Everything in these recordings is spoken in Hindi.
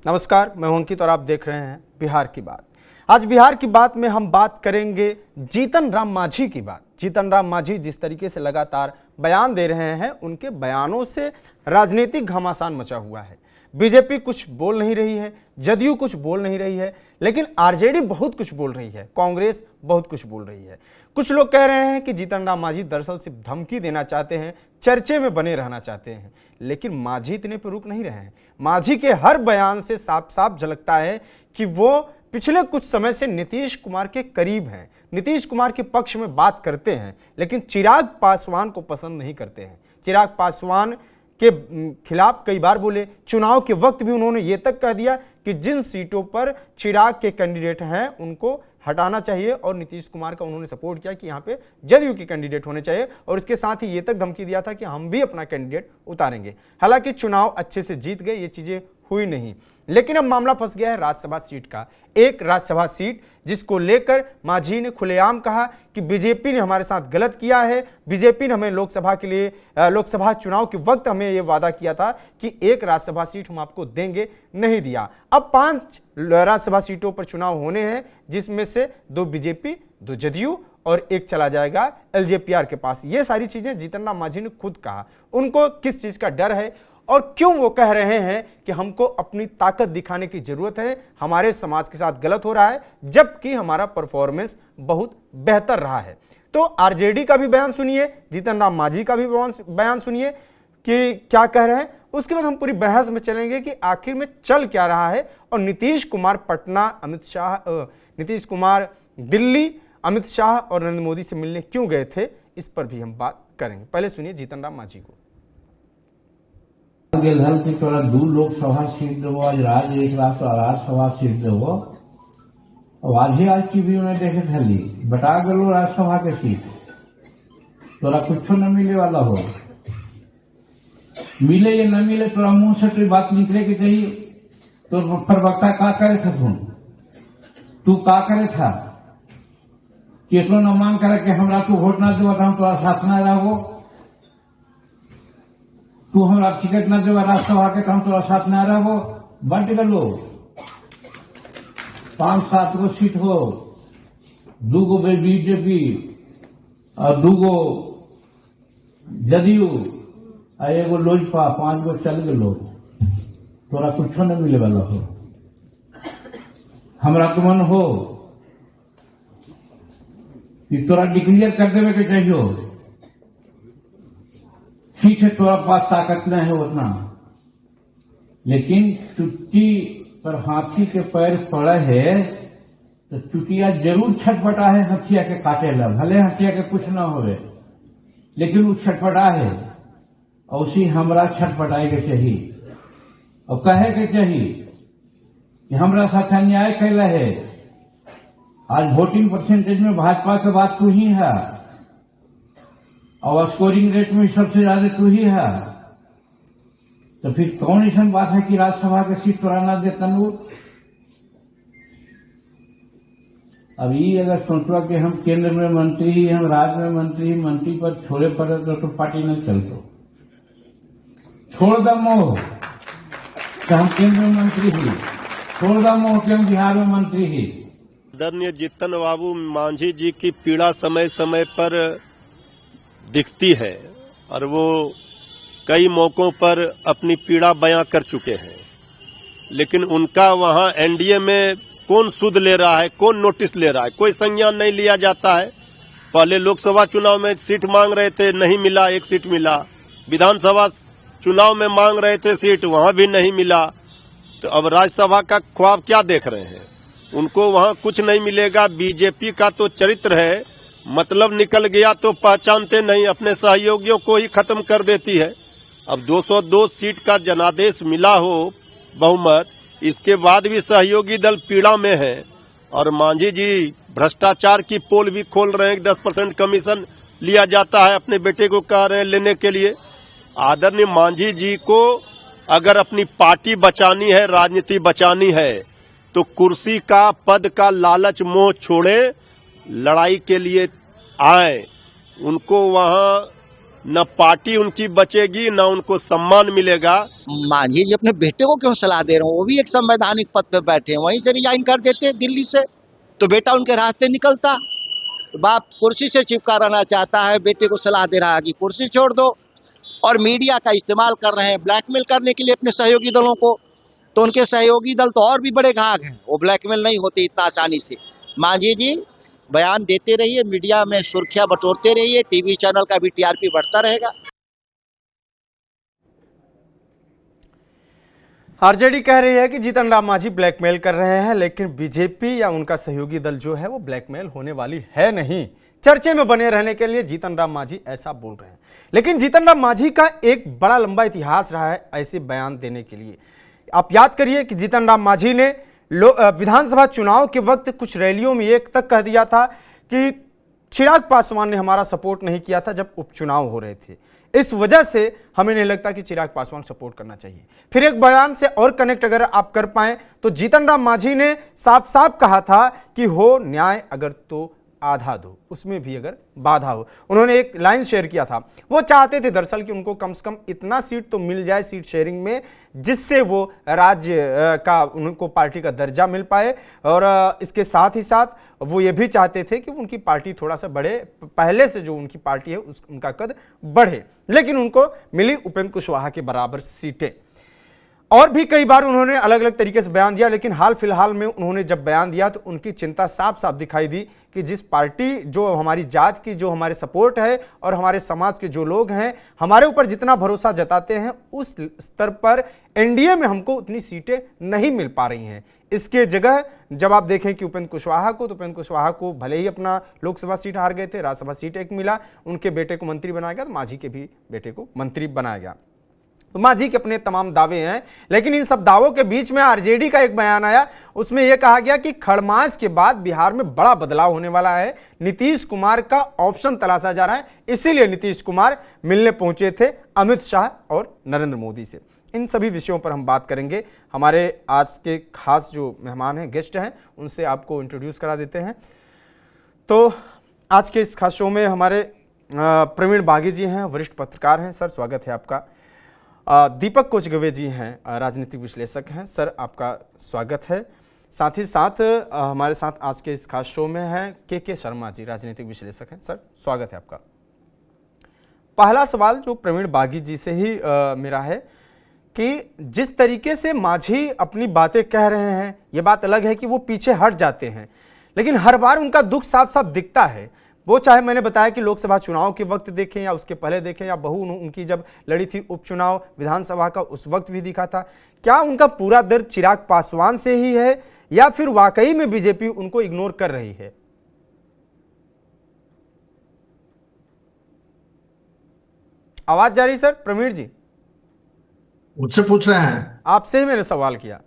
नमस्कार, मैं हूं अंकित और आप देख रहे हैं बिहार की बात। आज बिहार की बात में हम बात करेंगे जीतन राम मांझी की बात। जीतन राम मांझी जिस तरीके से लगातार बयान दे रहे हैं, उनके बयानों से राजनीतिक घमासान मचा हुआ है। बीजेपी कुछ बोल नहीं रही है, जदयू कुछ बोल नहीं रही है, लेकिन आरजेडी बहुत कुछ बोल रही है, कांग्रेस बहुत कुछ बोल रही है। कुछ लोग कह रहे हैं कि जीतन राम मांझी दरअसल सिर्फ धमकी देना चाहते हैं, चर्चे में बने रहना चाहते हैं, लेकिन मांझी इतने पर रुक नहीं रहे हैं। मांझी के हर बयान से साफ साफ झलकता है कि वो पिछले कुछ समय से नीतीश कुमार के करीब हैं, नीतीश कुमार के पक्ष में बात करते हैं, लेकिन चिराग पासवान को पसंद नहीं करते हैं। चिराग पासवान के खिलाफ कई बार बोले, चुनाव के वक्त भी उन्होंने ये तक कह दिया कि जिन सीटों पर चिराग के कैंडिडेट हैं उनको हटाना चाहिए, और नीतीश कुमार का उन्होंने सपोर्ट किया कि यहाँ पे जदयू के कैंडिडेट होने चाहिए, और इसके साथ ही ये तक धमकी दिया था कि हम भी अपना कैंडिडेट उतारेंगे। हालांकि चुनाव अच्छे से जीत गए, ये चीजें हुई नहीं, लेकिन अब मामला फंस गया है राज्यसभा सीट का। एक राज्यसभा सीट जिसको लेकर मांझी ने खुलेआम कहा कि बीजेपी ने हमारे साथ गलत किया है, बीजेपी ने हमें लोकसभा के लिए लोकसभा चुनाव के वक्त हमें ये वादा किया था कि एक राज्यसभा सीट हम आपको देंगे, नहीं दिया। अब 5 राज्यसभा सीटों पर चुनाव होने हैं, जिसमें से 2 बीजेपी, 2 जदयू और 1 चला जाएगा एलजेपीआर के पास। ये सारी चीजें जीतन राम मांझी ने खुद कहा। उनको किस चीज का डर है और क्यों वो कह रहे हैं कि हमको अपनी ताकत दिखाने की जरूरत है, हमारे समाज के साथ गलत हो रहा है, जबकि हमारा परफॉर्मेंस बहुत बेहतर रहा है। तो आरजेडी का भी बयान सुनिए, जीतन राम मांझी का भी बयान सुनिए कि क्या कह रहे हैं। उसके बाद हम पूरी बहस में चलेंगे कि आखिर में चल क्या रहा है, और नीतीश कुमार पटना, नीतीश कुमार दिल्ली, अमित शाह और नरेंद्र मोदी से मिलने क्यों गए थे, इस पर भी हम बात करेंगे। पहले सुनिए जीतन राम मांझी को। की तोरा 2 लोकसभा सीट देवो, आज एक राज्यसभा सीट देवो, और आज टीवी में देखे थी बटा गलो राज्यसभा के सीट, तोरा कुछ न मिले वाला हो। मिले या न मिले, तोरा मुंह से कोई बात निकले के चाहिए। तो प्रवक्ता का करे था, तू का करे था, केकरो न मांग करे कि हमरा तू वोट ना देवा तो हम तोरा साथ ना रहो, तू हमरा टिकट न देवा राज्यसभा के हम तोरा साथ न रहो। बंट गलो 5-7 गो सीट हो, 2 गो बीजेपी और 2 गो जदयू और 1 गो लोजपा, 5 गो चल गलो, तोरा कुछ न मिले वाला हो। हमरा तो मन हो कि तोरा डिक्लेयर कर देवे के चाहिए, ठीक है तोरा पास ताकत नहीं है उतना, लेकिन चुट्टी पर हाथी के पैर पड़े है तो चुटिया जरूर छटपटा है हथिया के काटे ला, भले हथिया के कुछ ना होवे, लेकिन वो छटपटा है, और उसी हमरा छटपटाए के चाहिए और कहे के चाहिए कि हमरा साथ अन्याय कैला है। आज वोटिंग परसेंटेज में भाजपा के बाद तू ही है, और स्कोरिंग रेट में सबसे ज्यादा तू ही है, तो फिर कौन ऐसा बात है कि राज्यसभा की सीट तोड़ा ना देता। अब ये अगर सोचवा कि हम केंद्र में मंत्री, हम राज्य में मंत्री पर छोड़े पड़े तो पार्टी नहीं चलतो। छोड़ द मोह कि हम केंद्र में मंत्री ही, छोड़ द मोह कि हम बिहार में मंत्री ही। आदरणीय जीतन बाबू मांझी जी की पीड़ा समय समय पर दिखती है, और वो कई मौकों पर अपनी पीड़ा बयां कर चुके हैं, लेकिन उनका वहां एनडीए में कौन सुध ले रहा है, कौन नोटिस ले रहा है, कोई संज्ञान नहीं लिया जाता है। पहले लोकसभा चुनाव में सीट मांग रहे थे, नहीं मिला, 1 सीट मिला। विधानसभा चुनाव में मांग रहे थे सीट, वहां भी नहीं मिला। तो अब राज्यसभा का ख्वाब क्या देख रहे हैं, उनको वहां कुछ नहीं मिलेगा। बीजेपी का तो चरित्र है, मतलब निकल गया तो पहचानते नहीं, अपने सहयोगियों को ही खत्म कर देती है। अब 202 सीट का जनादेश मिला हो बहुमत, इसके बाद भी सहयोगी दल पीड़ा में है, और मांझी जी भ्रष्टाचार की पोल भी खोल रहे हैं। 10% कमीशन लिया जाता है, अपने बेटे को कह रहे हैं लेने के लिए। आदरणीय मांझी जी को अगर अपनी पार्टी बचानी है, राजनीति बचानी है, तो कुर्सी का, पद का लालच मोह छोड़े, लड़ाई के लिए आए। उनको वहां न पार्टी उनकी बचेगी, न उनको सम्मान मिलेगा। मांझी जी अपने बेटे को क्यों सलाह दे रहे हो? वो भी एक संवैधानिक पद पे बैठे हैं, वहीं से रिजाइन कर देते दिल्ली से, तो बेटा उनके रास्ते निकलता। बाप कुर्सी से चिपका रहना चाहता है, बेटे को सलाह दे रहा है कि कुर्सी छोड़ दो, और मीडिया का इस्तेमाल कर रहे हैं ब्लैकमेल करने के लिए अपने सहयोगी दलों को। तो उनके सहयोगी दल तो और भी बड़े घाघ हैं, वो ब्लैकमेल नहीं होते इतना आसानी से। मांझी जी बयान देते रहिए, मीडिया में सुर्खियां बटोरते रहिए, टीवी चैनल का भी टीआरपी बढ़ता रहेगा। आरजेडी कह रही है कि जीतन राम मांझी ब्लैकमेल कर रहे हैं, लेकिन बीजेपी या उनका सहयोगी दल जो है वो ब्लैकमेल होने वाली है नहीं। चर्चे में बने रहने के लिए जीतन राम मांझी ऐसा बोल रहे हैं, लेकिन जीतन राम मांझी का एक बड़ा लंबा इतिहास रहा है ऐसे बयान देने के लिए। आप याद करिए कि जीतन राम मांझी ने विधानसभा चुनाव के वक्त कुछ रैलियों में एक तक कह दिया था कि चिराग पासवान ने हमारा सपोर्ट नहीं किया था जब उपचुनाव हो रहे थे, इस वजह से हमें नहीं लगता कि चिराग पासवान सपोर्ट करना चाहिए। फिर एक बयान से और कनेक्ट अगर आप कर पाएं तो जीतन राम मांझी ने साफ साफ कहा था कि हो न्याय अगर तो आधा दो, उसमें भी अगर बाधा हो। उन्होंने एक लाइन शेयर किया था, वो चाहते थे दरअसल कि उनको कम से कम इतना सीट तो मिल जाए सीट शेयरिंग में जिससे वो राज्य का उनको पार्टी का दर्जा मिल पाए, और इसके साथ ही साथ वो ये भी चाहते थे कि उनकी पार्टी थोड़ा सा बढ़े, पहले से जो उनकी पार्टी है उनका कद बढ़े। लेकिन उनको मिली उपेंद्र कुशवाहा के बराबर सीटें। और भी कई बार उन्होंने अलग अलग तरीके से बयान दिया, लेकिन हाल फिलहाल में उन्होंने जब बयान दिया तो उनकी चिंता साफ साफ दिखाई दी कि जिस पार्टी जो हमारी जात की जो हमारे सपोर्ट है और हमारे समाज के जो लोग हैं हमारे ऊपर जितना भरोसा जताते हैं, उस स्तर पर एनडीए में हमको उतनी सीटें नहीं मिल पा रही हैं। इसके जगह जब आप देखें कि उपेंद्र कुशवाहा को, तो उपेंद्र कुशवाहा को भले ही अपना लोकसभा सीट हार गए थे, राज्यसभा सीट एक मिला, उनके बेटे को मंत्री बनाया गया, तो मांझी के भी बेटे को मंत्री बनाया गया। तो मांझी के अपने तमाम दावे हैं, लेकिन इन सब दावों के बीच में आरजेडी का एक बयान आया, उसमें यह कहा गया कि खड़मास के बाद बिहार में बड़ा बदलाव होने वाला है, नीतीश कुमार का ऑप्शन तलाशा जा रहा है, इसीलिए नीतीश कुमार मिलने पहुंचे थे अमित शाह और नरेंद्र मोदी से। इन सभी विषयों पर हम बात करेंगे। हमारे आज के खास जो मेहमान हैं, गेस्ट हैं, उनसे आपको इंट्रोड्यूस करा देते हैं। तो आज के इस खास शो में हमारे प्रवीण बागी जी हैं, वरिष्ठ पत्रकार हैं। सर स्वागत है आपका। दीपक कोचगवे जी हैं, राजनीतिक विश्लेषक हैं। सर आपका स्वागत है। साथ ही साथ हमारे साथ आज के इस खास शो में हैं के शर्मा जी, राजनीतिक विश्लेषक हैं। सर स्वागत है आपका। पहला सवाल जो प्रवीण बागी जी से ही मेरा है कि जिस तरीके से मांझी अपनी बातें कह रहे हैं, ये बात अलग है कि वो पीछे हट जाते हैं, लेकिन हर बार उनका दुख साफ साफ दिखता है। वो चाहे मैंने बताया कि लोकसभा चुनाव के वक्त देखें या उसके पहले देखें, या बहू उनकी जब लड़ी थी उपचुनाव विधानसभा का, उस वक्त भी दिखा था। क्या उनका पूरा दर्द चिराग पासवान से ही है या फिर वाकई में बीजेपी उनको इग्नोर कर रही है? आवाज जा रही सर? प्रवीण जी मुझसे पूछ रहे हैं? आपसे ही मैंने सवाल किया।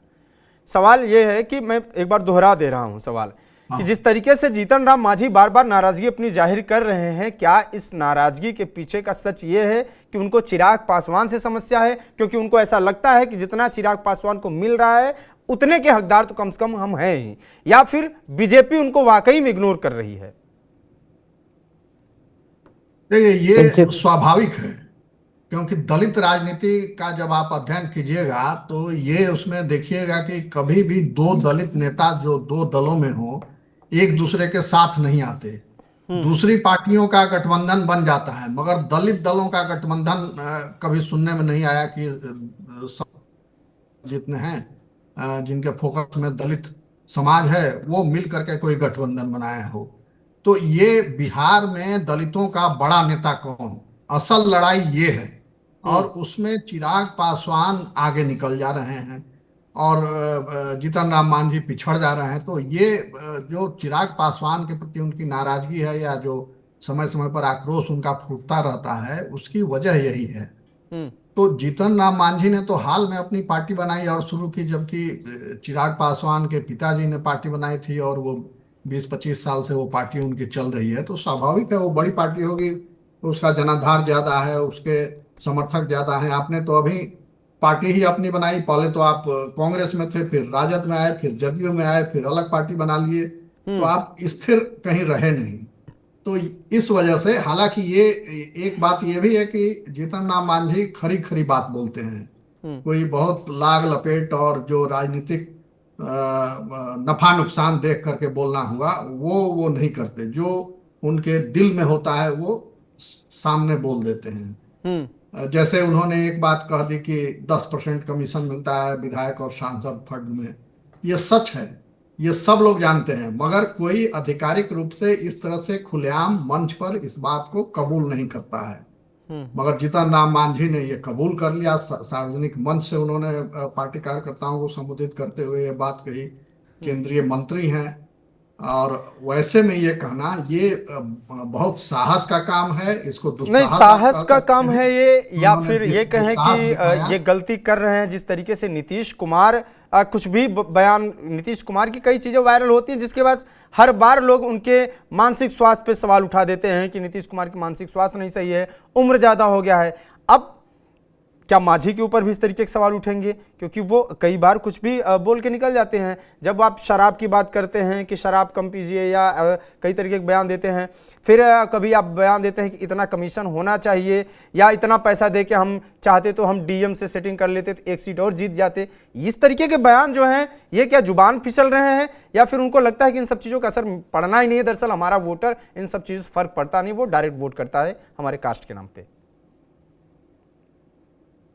सवाल यह है कि मैं एक बार दोहरा दे रहा हूं सवाल कि जिस तरीके से जीतन राम मांझी बार बार नाराजगी अपनी जाहिर कर रहे हैं, क्या इस नाराजगी के पीछे का सच ये है कि उनको चिराग पासवान से समस्या है, क्योंकि उनको ऐसा लगता है कि जितना चिराग पासवान को मिल रहा है उतने के हकदार तो कम से कम हम हैं ही, या फिर बीजेपी उनको वाकई में इग्नोर कर रही है? देखिए, ये स्वाभाविक है, क्योंकि दलित राजनीति का जब आप अध्ययन कीजिएगा तो ये उसमें देखिएगा कि कभी भी दो दलित नेता जो दो दलों में हो एक दूसरे के साथ नहीं आते। दूसरी पार्टियों का गठबंधन बन जाता है, मगर दलित दलों का गठबंधन कभी सुनने में नहीं आया कि जितने हैं जिनके फोकस में दलित समाज है वो मिल करके कोई गठबंधन बनाया हो। तो ये बिहार में दलितों का बड़ा नेता कौन, असल लड़ाई ये है, और उसमें चिराग पासवान आगे निकल जा रहे हैं और जीतन राम मांझी पिछड़ जा रहे हैं। तो ये जो चिराग पासवान के प्रति उनकी नाराजगी है या जो समय समय पर आक्रोश उनका फूटता रहता है, उसकी वजह यही है। तो जीतन राम मांझी ने तो हाल में अपनी पार्टी बनाई और शुरू की, जबकि चिराग पासवान के पिताजी ने पार्टी बनाई थी और वो 20-25 साल से वो पार्टी उनकी चल रही है। तो स्वाभाविक है वो बड़ी पार्टी होगी, उसका जनाधार ज्यादा है, उसके समर्थक ज्यादा हैं। आपने तो अभी पार्टी ही अपनी बनाई, पहले तो आप कांग्रेस में थे, फिर राजद में आए, फिर जदयू में आए, फिर अलग पार्टी बना लिए, तो आप स्थिर कहीं रहे नहीं। तो इस वजह से, हालांकि ये एक बात ये भी है कि जीतन राम मांझी खरी खरी बात बोलते हैं, कोई बहुत लाग लपेट और जो राजनीतिक नफा नुकसान देख करके बोलना हुआ, वो नहीं करते। जो उनके दिल में होता है वो सामने बोल देते हैं। जैसे उन्होंने एक बात कह दी कि 10% कमीशन मिलता है विधायक और सांसद फंड में, ये सच है, ये सब लोग जानते हैं, मगर कोई आधिकारिक रूप से इस तरह से खुलेआम मंच पर इस बात को कबूल नहीं करता है। मगर जीतन राम मांझी ने ये कबूल कर लिया, सार्वजनिक मंच से उन्होंने पार्टी कार्यकर्ताओं को संबोधित करते हुए ये बात कही। केंद्रीय मंत्री हैं, और वैसे में ये कहना ये बहुत साहस का काम है, इसको नहीं, दुस्साहस साहस का काम है ये, या उन्होंने फिर ये कहें दुस्साहस कि दिखाया। ये गलती कर रहे हैं जिस तरीके से नीतीश कुमार कुछ भी बयान, नीतीश कुमार की कई चीज़ें वायरल होती हैं जिसके बाद हर बार लोग उनके मानसिक स्वास्थ्य पे सवाल उठा देते हैं कि नीतीश कुमार की मानसिक स्वास्थ्य नहीं सही है, उम्र ज़्यादा हो गया है। अब क्या मांझी के ऊपर भी इस तरीके के सवाल उठेंगे? क्योंकि वो कई बार कुछ भी बोल के निकल जाते हैं। जब आप शराब की बात करते हैं कि शराब कम पीजिए, या कई तरीके के बयान देते हैं, फिर कभी आप बयान देते हैं कि इतना कमीशन होना चाहिए, या इतना पैसा दे के हम चाहते तो हम डीएम से सेटिंग कर लेते तो एक सीट और जीत जाते। इस तरीके के बयान जो हैं, ये क्या जुबान फिसल रहे हैं, या फिर उनको लगता है कि इन सब चीज़ों का असर पड़ना ही नहीं है? दरअसल हमारा वोटर इन सब चीज़ फर्क पड़ता नहीं, वो डायरेक्ट वोट करता है हमारे कास्ट के नाम पर।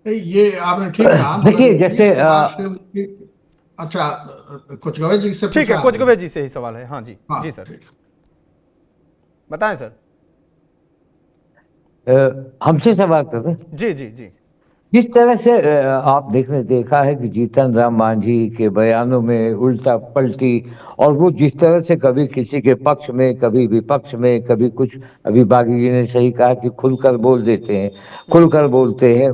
ये आपने ठीक कहा। देखिए, जैसे अच्छा, कुछ गवे जी से ठीक है, कुछ गवे जी से ही सवाल है। हाँ जी, हाँ, जी सर, बताएं सर। हमसे सवाल कर रहे हैं? जी जी जी। जिस तरह से आप देखा है कि जीतन राम मांझी के बयानों में उल्टा पलटी, और वो जिस तरह से कभी किसी के पक्ष में, कभी विपक्ष में, कभी कुछ, अभी बागी जी ने सही कहा कि खुलकर बोल देते हैं, खुलकर बोलते हैं।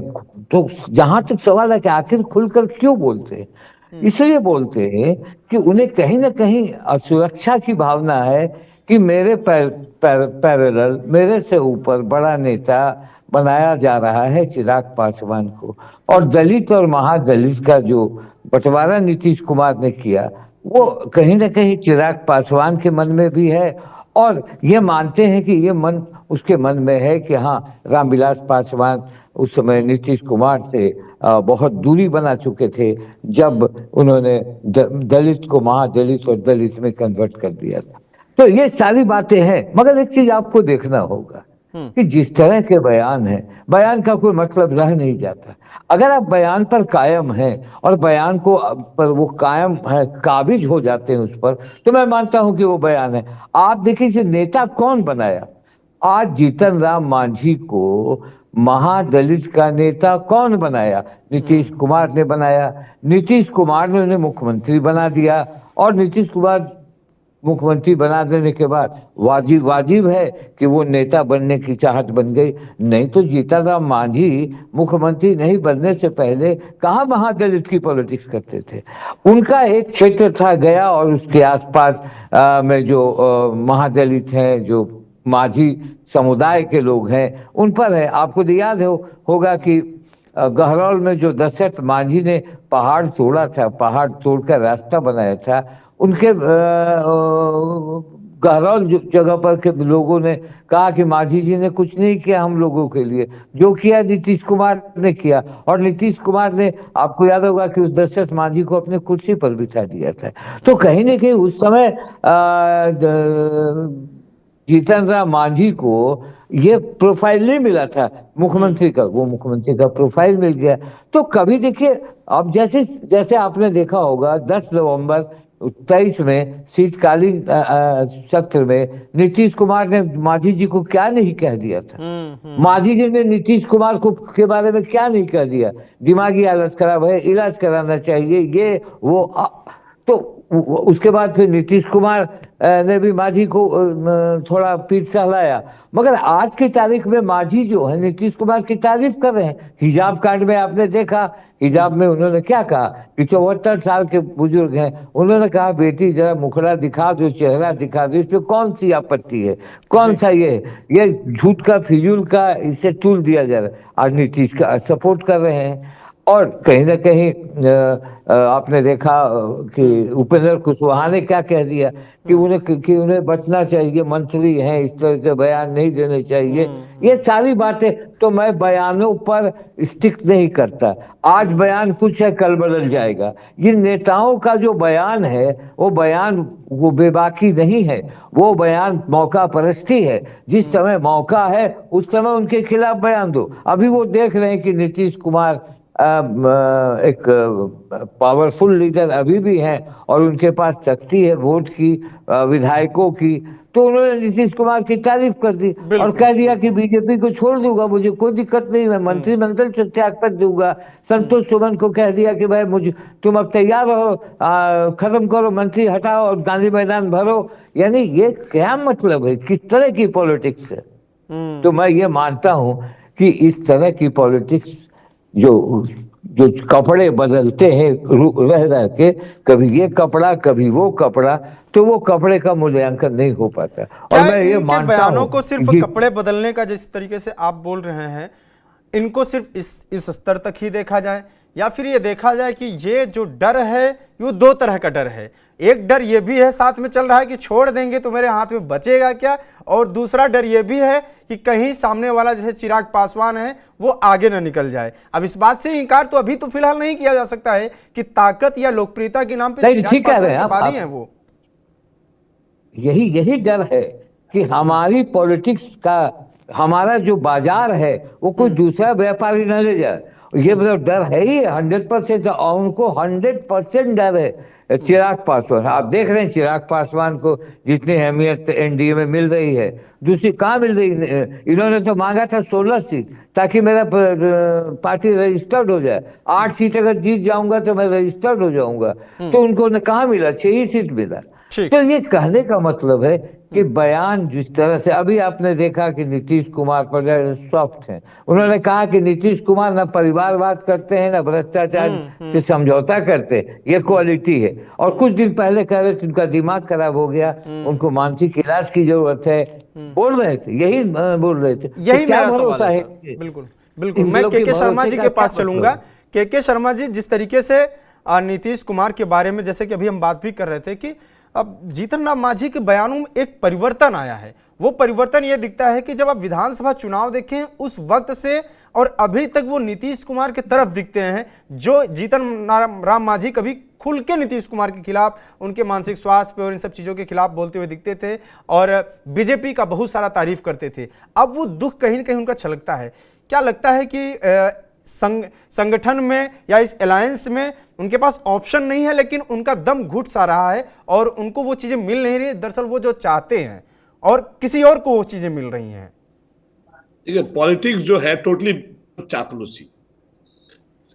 तो जहां तक सवाल है कि आखिर खुलकर क्यों बोलते हैं, इसलिए बोलते हैं कि उन्हें कहीं ना कहीं असुरक्षा की भावना है कि मेरे पैरेलल, मेरे से ऊपर बड़ा नेता बनाया जा रहा है चिराग पासवान को, और दलित और महादलित का जो बंटवारा नीतीश कुमार ने किया, वो कहीं ना कहीं चिराग पासवान के मन में भी है, और ये मानते हैं कि ये मन उसके मन में है कि हाँ, रामविलास पासवान उस समय नीतीश कुमार से बहुत दूरी बना चुके थे जब उन्होंने दलित को महादलित और दलित में कन्वर्ट कर दिया था। तो ये सारी बातें हैं, मगर एक चीज आपको देखना होगा कि जिस तरह के बयान है, बयान का कोई मतलब रह नहीं जाता। अगर आप बयान पर कायम हैं और बयान को पर वो कायम है, काबिज हो जाते हैं उस पर, तो मैं मानता हूं कि वो बयान है। आप देखिए नेता कौन बनाया, आज जीतन राम मांझी को महादलित का नेता कौन बनाया? नीतीश कुमार ने बनाया। नीतीश कुमार ने उन्हें मुख्यमंत्री बना दिया, और नीतीश कुमार मुख्यमंत्री बना देने के बाद वाजिब है कि वो नेता बनने की चाहत बन गई। नहीं तो जीतन राम मांझी मुख्यमंत्री नहीं बनने से पहले कहाँ महादलित की पॉलिटिक्स करते थे। उनका एक क्षेत्र था गया, और उसके आसपास में जो महादलित हैं, जो मांझी समुदाय के लोग हैं, उन पर है। आपको याद होगा कि गहरौल में जो दशरथ मांझी ने पहाड़ तोड़ा था, पहाड़ तोड़कर रास्ता बनाया था, उनके गहरौल जगह पर के लोगों ने कहा कि मांझी जी ने कुछ नहीं किया हम लोगों के लिए, जो किया नीतीश कुमार ने किया। और नीतीश कुमार ने, आपको याद होगा कि उस दशरथ मांझी को अपने कुर्सी पर बिठा दिया था। तो कहीं ना कहीं उस समय जीतन राम मांझी को ये प्रोफाइल नहीं मिला था मुख्यमंत्री का, वो मुख्यमंत्री का प्रोफाइल मिल गया। तो कभी देखिए, अब जैसे आपने देखा होगा 10 नवंबर 23 में शीतकालीन सत्र में नीतीश कुमार ने मांझी जी को क्या नहीं कह दिया था। मांझी जी ने नीतीश कुमार को के बारे में क्या नहीं कह दिया, दिमागी हालत खराब है, इलाज कराना चाहिए, ये वो। तो उसके बाद फिर नीतीश कुमार ने भी मांझी को थोड़ा पीठ सहलाया। मगर आज की तारीख में मांझी जो है नीतीश कुमार की तारीफ कर रहे हैं। हिजाब कांड में आपने देखा, हिजाब में उन्होंने क्या कहा कि 74 साल के बुजुर्ग हैं, उन्होंने कहा बेटी जरा मुखड़ा दिखा दो, चेहरा दिखा दो, इसमें कौन सी आपत्ति है, कौन सा ये झूठ का, फिजूल का, इसे तूल दिया जा रहा है। आज नीतीश का सपोर्ट कर रहे हैं। और कहीं ना कहीं आपने देखा कि उपेंद्र कुशवाहा ने क्या कह दिया कि उन्हें बचना चाहिए, मंत्री हैं, इस तरह के बयान नहीं देने चाहिए। ये सारी बातें, तो मैं बयानों पर स्टिक नहीं करता। आज बयान कुछ है, कल बदल जाएगा। ये नेताओं का जो बयान है वो बयान वो बेबाकी नहीं है, वो बयान मौका परस्ती है। जिस समय मौका है उस समय उनके खिलाफ बयान दो। अभी वो देख रहे हैं कि नीतीश कुमार एक पावरफुल लीडर अभी भी हैं और उनके पास शक्ति है वोट की, विधायकों की, तो उन्होंने नीतीश कुमार की तारीफ कर दी और कह दिया कि बीजेपी को छोड़ दूंगा, मुझे कोई दिक्कत नहीं, मैं मंत्रिमंडल से त्याग कर दूंगा। संतोष सुमन को कह दिया कि भाई तुम अब तैयार रहो, खत्म करो, मंत्री हटाओ और गांधी मैदान भरो। यानी ये क्या मतलब है, किस तरह की पॉलिटिक्स है? तो मैं ये मानता हूं कि इस तरह की पॉलिटिक्स जो जो कपड़े बदलते हैं रह रह के, कभी ये कपड़ा कभी वो कपड़ा, तो वो कपड़े का मूल्यांकन नहीं हो पाता। और मैं ये मानता हूं बयानों को सिर्फ कपड़े बदलने का जिस तरीके से आप बोल रहे हैं, इनको सिर्फ इस स्तर तक ही देखा जाए, या फिर ये देखा जाए कि ये जो डर है ये दो तरह का डर है। एक डर ये भी है साथ में चल रहा है कि छोड़ देंगे तो मेरे हाथ में बचेगा क्या, और दूसरा डर ये भी है कि कहीं सामने वाला जैसे चिराग पासवान है वो आगे ना निकल जाए। अब इस बात से इनकार तो अभी तो फिलहाल नहीं किया जा सकता है कि ताकत या लोकप्रियता के नाम पे चिराग पासवान के बाद ही हैं वो। यही डर है कि हमारी पॉलिटिक्स का, हमारा जो बाजार है वो कोई दूसरा व्यापारी न ले जाए। ये मतलब डर है ही 100%, और उनको 100% डर है चिराग पासवान। आप देख रहे हैं चिराग पासवान को जितनी अहमियत एनडीए में मिल रही है, दूसरी कहाँ मिल रही है? इन्होंने तो मांगा था 16 सीट ताकि मेरा पार्टी रजिस्टर्ड हो जाए। 8 सीट अगर जीत जाऊंगा तो मैं रजिस्टर्ड हो जाऊंगा, तो उनको कहाँ मिला? 6 ही सीट मिला। तो ये कहने का मतलब है कि बयान जिस तरह से अभी आपने देखा कि नीतीश कुमार पर सॉफ्ट हैं, उन्होंने कहा कि नीतीश कुमार ना परिवारवाद करते हैं ना भ्रष्टाचार से समझौता करते, ये क्वालिटी है। और कुछ दिन पहले कह रहे थे उनका दिमाग खराब हो गया, उनको मानसिक इलाज की जरूरत है, बोल रहे थे, यही बोल रहे थे। यही मेरा भरोसा है। बिल्कुल बिल्कुल, मैं के शर्मा जी के पास चलूंगा। के शर्मा जी, जिस तरीके से नीतीश कुमार के बारे में जैसे कि अभी हम बात भी कर रहे थे कि अब जीतन राम मांझी के बयानों में एक परिवर्तन आया है। वो परिवर्तन ये दिखता है कि जब आप विधानसभा चुनाव देखें उस वक्त से और अभी तक वो नीतीश कुमार की तरफ दिखते हैं। जो जीतन राम मांझी कभी खुल के नीतीश कुमार के खिलाफ, उनके मानसिक स्वास्थ्य पे और इन सब चीज़ों के खिलाफ बोलते हुए दिखते थे और बीजेपी का बहुत सारा तारीफ करते थे, अब वो दुख कहीं ना कहीं उनका छलकता है। क्या लगता है कि संगठन में या इस अलायंस में उनके पास ऑप्शन नहीं है, लेकिन उनका दम घुट सा रहा है और उनको वो चीजें मिल नहीं रही, दरअसल वो जो चाहते हैं और किसी और को वो चीजें मिल रही हैं? देखिए, पॉलिटिक्स जो है टोटली चापलूसी।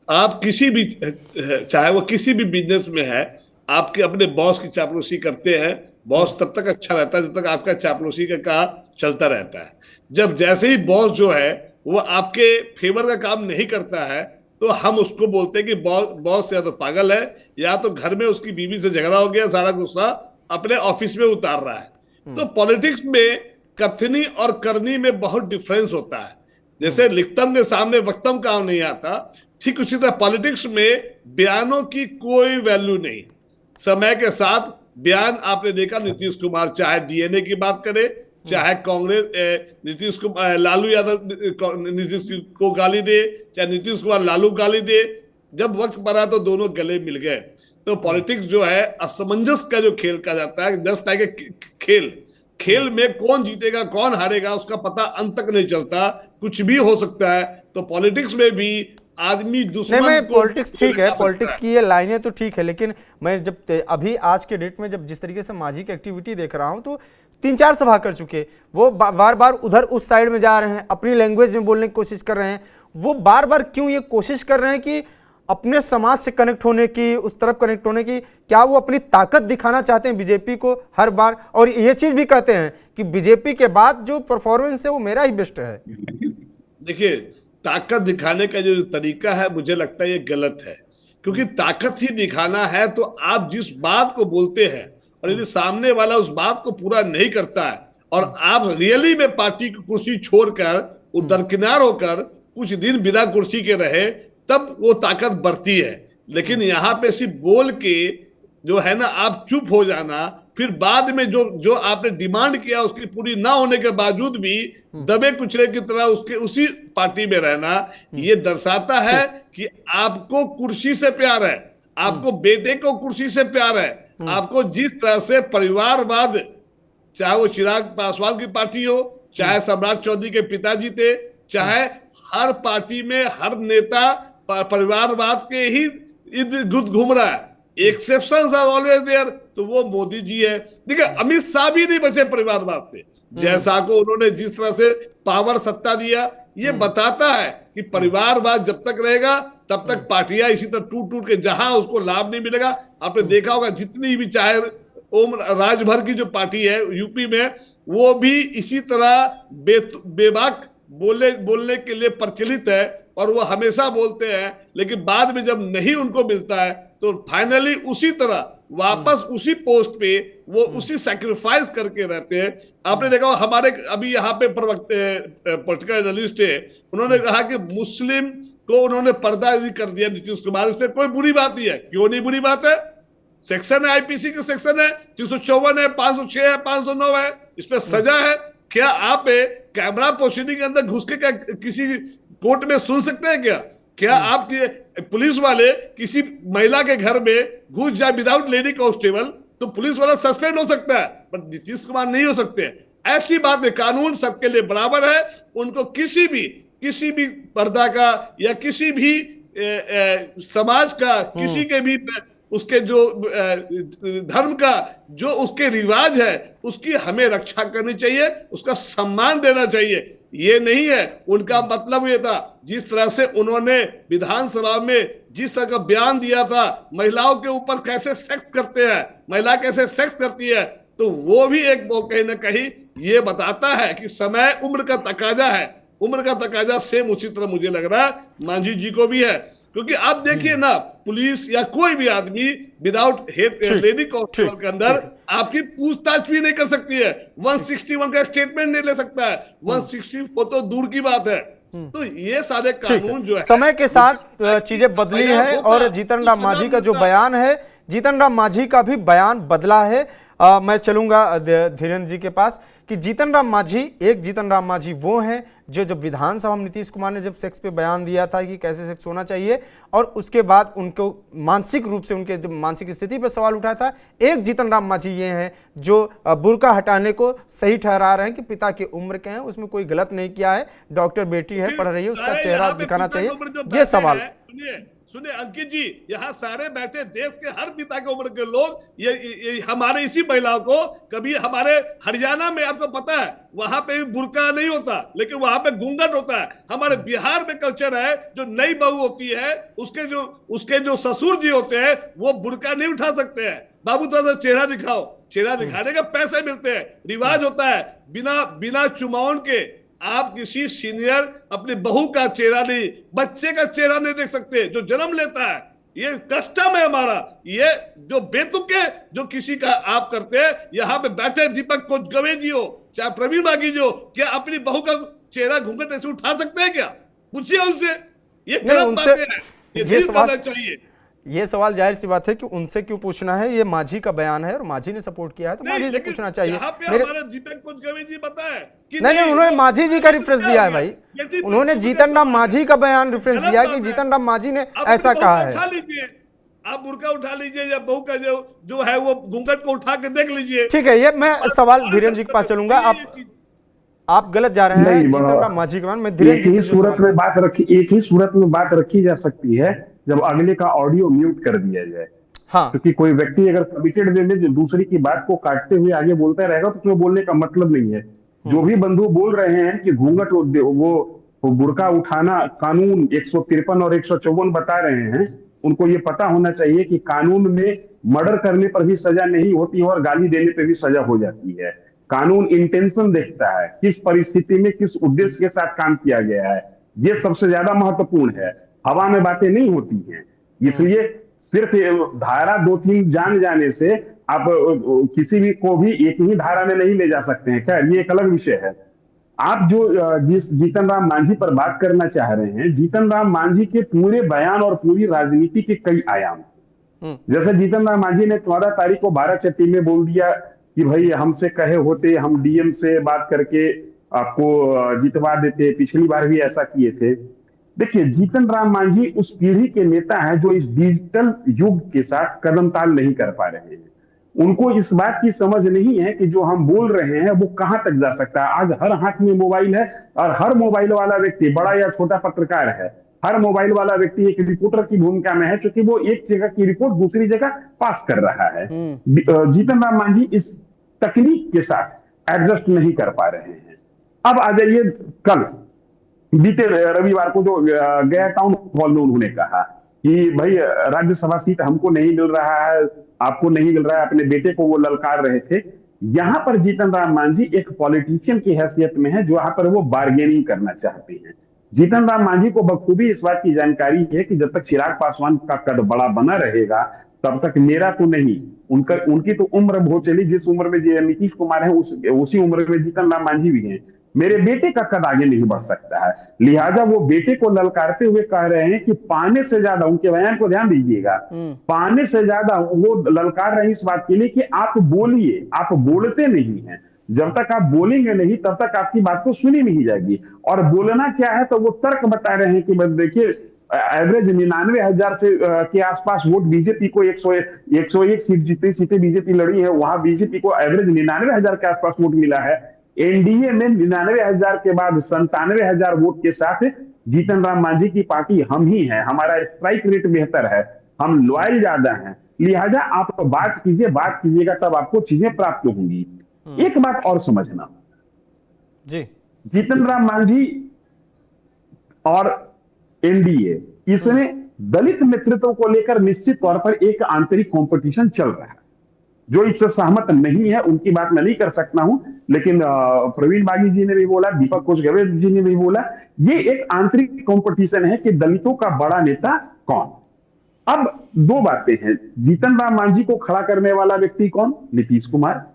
आप किसी भी, चाहे वो किसी भी बिजनेस में है, आपके अपने बॉस की चापलूसी करते हैं। बॉस तब तक अच्छा रहता है जब तक आपका चापलूसी का चलता रहता है। जब जैसे ही बॉस जो है वो आपके फेवर का काम नहीं करता है तो हम उसको बोलते हैं कि बॉस या तो पागल है या तो घर में उसकी बीवी से झगड़ा हो गया, सारा गुस्सा अपने ऑफिस में उतार रहा है। तो पॉलिटिक्स में कथनी और करनी में बहुत डिफरेंस होता है। जैसे लिखतम के सामने वक्तम काम नहीं आता, ठीक उसी तरह पॉलिटिक्स में बयानों की कोई वैल्यू नहीं। समय के साथ बयान आपने देखा, नीतीश कुमार चाहे डीएनए की बात करे, चाहे कांग्रेस नीतीश कुमार लालू यादव नीतीश को गाली दे, चाहे नीतीश कुमार लालू गाली दे, जब वक्त पड़ा तो दोनों गले मिल गए। तो पॉलिटिक्स जो है असमंजस का जो खेल कहा जाता है, जस्ट लाइक खेल में कौन जीतेगा कौन हारेगा उसका पता अंत तक नहीं चलता, कुछ भी हो सकता है। तो पॉलिटिक्स में भी आदमी दुश्मन नहीं, पॉलिटिक्स ठीक है, पॉलिटिक्स की ये लाइनें तो ठीक है, लेकिन मैं जब अभी आज के डेट में जब जिस तरीके से मांझी की एक्टिविटी देख रहा हूं तो 3-4 सभा कर चुके, वो बार बार उधर उस साइड में जा रहे हैं, अपनी लैंग्वेज में बोलने की कोशिश कर रहे हैं। वो बार बार क्यों ये कोशिश कर रहे हैं कि अपने समाज से कनेक्ट होने की, उस तरफ कनेक्ट होने की? क्या वो अपनी ताकत दिखाना चाहते हैं बीजेपी को हर बार? और ये चीज भी कहते हैं कि बीजेपी के बाद जो परफॉर्मेंस है वो मेरा ही बेस्ट है। देखिए, ताकत दिखाने का जो तरीका है मुझे लगता है ये गलत है, क्योंकि ताकत ही दिखाना है तो आप जिस बात को बोलते हैं और यदि सामने वाला उस बात को पूरा नहीं करता है और आप रियली में पार्टी की कुर्सी छोड़कर दरकिनार होकर कुछ दिन बिना कुर्सी के रहे, तब वो ताकत बढ़ती है। लेकिन यहाँ पे सिर्फ बोल के जो है ना आप चुप हो जाना, फिर बाद में जो जो आपने डिमांड किया उसकी पूरी ना होने के बावजूद भी दबे कुचले की तरह उसके उसी पार्टी में रहना, ये दर्शाता है कि आपको कुर्सी से प्यार है, आपको बेटे को कुर्सी से प्यार है, आपको जिस तरह से परिवारवाद, चाहे वो चिराग पासवान की पार्टी हो, चाहे सम्राट चौधरी के पिताजी थे, चाहे हर पार्टी में हर नेता परिवारवाद के ही इर्द गिर्द घूम रहा है। एक्सेप्शंस आर ऑलवेज देयर, तो वो मोदी जी है। देखिए अमित शाह भी नहीं बचे परिवारवाद से, जैसा को उन्होंने जिस तरह से पावर सत्ता दिया, ये बताता है कि परिवारवाद जब तक रहेगा तब तक पार्टियां इसी तरह टूट टूट के, जहां उसको लाभ नहीं मिलेगा। आपने देखा होगा जितनी भी, चाहे ओम राजभर की जो पार्टी है यूपी में, वो भी इसी तरह बेबाक बोलने के लिए प्रचलित है, और वो हमेशा बोलते हैं, लेकिन बाद में जब नहीं उनको मिलता है तो फाइनली उसी तरह वापस उसी पोस्ट पे वो उसी सैक्रिफाइस करके रहते हैं। आपने देखा हमारे अभी यहाँ पे पॉलिटिकल एनालिस्ट है, उन्होंने कहा कि मुस्लिम को उन्होंने पर्दा कर दिया नीतीश कुमार, इसमें कोई बुरी बात नहीं है। क्यों नहीं बुरी बात है? सेक्शन है, आईपीसी के सेक्शन है, 354 है, 506 है, 509 है, इस पर सजा है। क्या आप कैमरा प्रोसीडिंग के अंदर घुस के क्या किसी कोर्ट में सुन सकते हैं क्या? क्या आपके पुलिस वाले किसी महिला के घर में घुस जाए विदाउट लेडी कांस्टेबल, तो पुलिस वाला सस्पेंड हो सकता है, पर नीतीश कुमार नहीं हो सकते। ऐसी बात है, कानून सबके लिए बराबर है, उनको किसी भी पर्दा का या किसी भी समाज का, किसी के भी उसके जो धर्म का जो उसके रिवाज है उसकी हमें रक्षा करनी चाहिए, उसका सम्मान देना चाहिए। ये नहीं है उनका मतलब ये था, जिस तरह से उन्होंने विधानसभा में जिस तरह का बयान दिया था, महिलाओं के ऊपर कैसे सख्त करते हैं, महिला कैसे सख्त करती है, तो वो भी एक कहीं ना कहीं ये बताता है कि समय उम्र का तकाजा है। उम्र का तकाजा सेम उसी तरह मुझे लग रहा है मांझी जी को भी है, क्योंकि आप देखिए ना, पुलिस या कोई भी आदमी विदाउट लेडी कांस्टेबल के अंदर आपकी पूछताछ भी नहीं कर सकती है, 161 का स्टेटमेंट नहीं ले सकता है, 164 तो दूर की बात है। तो ये सारे कानून जो है, समय के साथ चीजें बदली है, और जीतन राम मांझी का जो बयान है, जीतन राम मांझी का भी बयान बदला है। मैं चलूंगा धीरेन्द्र जी के पास कि जीतन राम मांझी वो हैं जो जब विधानसभा में नीतीश कुमार ने जब सेक्स पे बयान दिया था कि कैसे सेक्स होना चाहिए, और उसके बाद उनको मानसिक रूप से उनके मानसिक स्थिति पर सवाल उठाया था। एक जीतन राम मांझी ये हैं जो बुर्का हटाने को सही ठहरा रहे हैं कि पिता की उम्र के हैं, उसमें कोई गलत नहीं किया है, डॉक्टर बेटी है, पढ़ रही है, उसका चेहरा दिखाना चाहिए। ये सवाल सुनिए अंकित जी, यहाँ सारे बैठे देश के हर पिता के उम्र के लोग, ये हमारे इसी महिलाओं को, कभी हमारे हरियाणा में आपको पता है वहां पे भी बुर्का नहीं होता, लेकिन वहां पे घूंघट होता है। हमारे बिहार में कल्चर है, जो नई बहू होती है उसके जो ससुर जी होते हैं वो बुर्का नहीं उठा सकते हैं। बाबू थोड़ा सा चेहरा दिखाओ, चेहरा दिखाने का पैसे मिलते हैं, रिवाज होता है। बिना चुमावन के आप किसी सीनियर अपनी बहू का चेहरा नहीं, बच्चे का चेहरा नहीं देख सकते जो जन्म लेता है। ये कस्टम है हमारा, ये जो बेतुके जो किसी का आप करते हैं। यहाँ पे बैठे दीपक कोचगवे जी हो, चाहे प्रवीण मागी जी हो, क्या अपनी बहू का चेहरा घूंघट ऐसे उठा सकते हैं क्या? पूछिए उनसे, ये गलत बातें हैं, ये नहीं करना चाहिए। ये सवाल जाहिर सी बात है कि उनसे क्यों पूछना है, ये मांझी का बयान है और मांझी ने सपोर्ट किया है, तो मांझी से पूछना चाहिए। दीपक कोचगवे जी बताए कि नहीं, उन्होंने मांझी जी का रेफरेंस दिया है भाई, उन्होंने जीतन राम मांझी का बयान रेफरेंस दिया कि जीतन राम मांझी ने ऐसा कहा है। आप बुर्का उठा लीजिए या बहू का जो है वो घूंघट को उठा के देख लीजिए। ठीक है, ये मैं सवाल धीरेन्द्र जी के पास चलूंगा। आप गलत जा रहे हैं जीतन राम मांझी के बयान में। एक ही सूरत में बात रखी जा सकती है जब अगले का ऑडियो म्यूट कर दिया जाए। हाँ, क्योंकि कोई व्यक्ति अगर कमिटेड वे में जो दूसरी की बात को काटते हुए आगे बोलता रहेगा तो उसमें बोलने का मतलब नहीं है। जो भी बंधु बोल रहे हैं कि घूंघट वो बुर्का उठाना कानून 153 और 154 बता रहे हैं, उनको ये पता होना चाहिए कि कानून में मर्डर करने पर भी सजा नहीं होती है और गाली देने पर भी सजा हो जाती है। कानून इंटेंशन देखता है, किस परिस्थिति में किस उद्देश्य के साथ काम किया गया है, ये सबसे ज्यादा महत्वपूर्ण है। हवा में बातें नहीं होती हैं, इसलिए सिर्फ धारा 2-3 जान जाने से आप किसी भी को भी एक ही धारा में नहीं ले जा सकते हैं। खैर ये एक अलग विषय है। आप जो जिस जीतन राम मांझी पर बात करना चाह रहे हैं, जीतन राम मांझी के पूरे बयान और पूरी राजनीति के कई आयाम। जैसे जीतन राम मांझी ने 14 तारीख को 12 में बोल दिया कि भाई हमसे कहे होते हम डीएम से बात करके आपको जितवा देते, पिछली बार भी ऐसा किए थे। देखिए, जीतन राम मांझी उस पीढ़ी के नेता हैं जो इस डिजिटल युग के साथ कदम ताल नहीं कर पा रहे हैं। उनको इस बात की समझ नहीं है कि जो हम बोल रहे हैं वो कहां तक जा सकता है। आज हर हाथ में मोबाइल है और हर मोबाइल वाला व्यक्ति, बड़ा या छोटा पत्रकार है, हर मोबाइल वाला व्यक्ति एक रिपोर्टर की भूमिका में है, क्योंकि वो एक जगह की रिपोर्ट दूसरी जगह पास कर रहा है। जीतन राम मांझी इस तकनीक के साथ एडजस्ट नहीं कर पा रहे हैं। अब आ जाइए, कल बीते रविवार को जो गया टाउन हॉल में उन्होंने कहा कि भाई राज्यसभा सीट हमको नहीं मिल रहा है, आपको नहीं मिल रहा है, अपने बेटे को वो ललकार रहे थे। यहां पर जीतन राम मांझी एक पॉलिटिशियन की हैसियत में है, जो यहाँ पर वो बार्गेनिंग करना चाहते हैं। जीतन राम मांझी को बखूबी इस बात की जानकारी है कि जब तक चिराग पासवान का कद बड़ा बना रहेगा तब तक मेरा तो नहीं, उनकी तो उम्र बहुत चली। जिस उम्र में नीतीश कुमार है उसी उम्र में जीतन राम मांझी भी हैं। मेरे बेटे का कद आगे नहीं बढ़ सकता है। लिहाजा वो बेटे को ललकारते हुए कह रहे हैं कि पाने से ज्यादा, उनके बयान को ध्यान दीजिएगा, पाने से ज्यादा वो ललकार रहे इस बात के लिए कि आप बोलिए, आप बोलते नहीं हैं। जब तक आप बोलेंगे नहीं तब तक आपकी बात को सुनी नहीं जाएगी। और बोलना क्या है, तो वो तर्क बता रहे हैं कि देखिए एवरेज 99,000 से के आसपास वोट बीजेपी को, 101 सीट जितनी सीटें बीजेपी लड़ी है वहां बीजेपी को एवरेज 99,000 के आसपास वोट मिला है। एनडीए में 99,000 के बाद 97,000 वोट के साथ जीतन राम मांझी की पार्टी हम ही है। हमारा स्ट्राइक रेट बेहतर है, हम लॉयल ज्यादा हैं। लिहाजा आप बात कीजिएगा तब आपको चीजें प्राप्त होंगी। एक बात और समझना जी, जीतन राम मांझी और एनडीए, इसमें दलित नेतृत्व को लेकर निश्चित तौर पर एक आंतरिक कंपटीशन चल रहा है। जो इससे सहमत नहीं है उनकी बात मैं नहीं कर सकता हूं, लेकिन प्रवीण बागी जी ने भी बोला, दीपक कोषगवे जी ने भी बोला, ये एक आंतरिक कंपटीशन है कि दलितों का बड़ा नेता कौन। अब दो बातें हैं, जीतन राम मांझी को खड़ा करने वाला व्यक्ति कौन? नीतीश कुमार।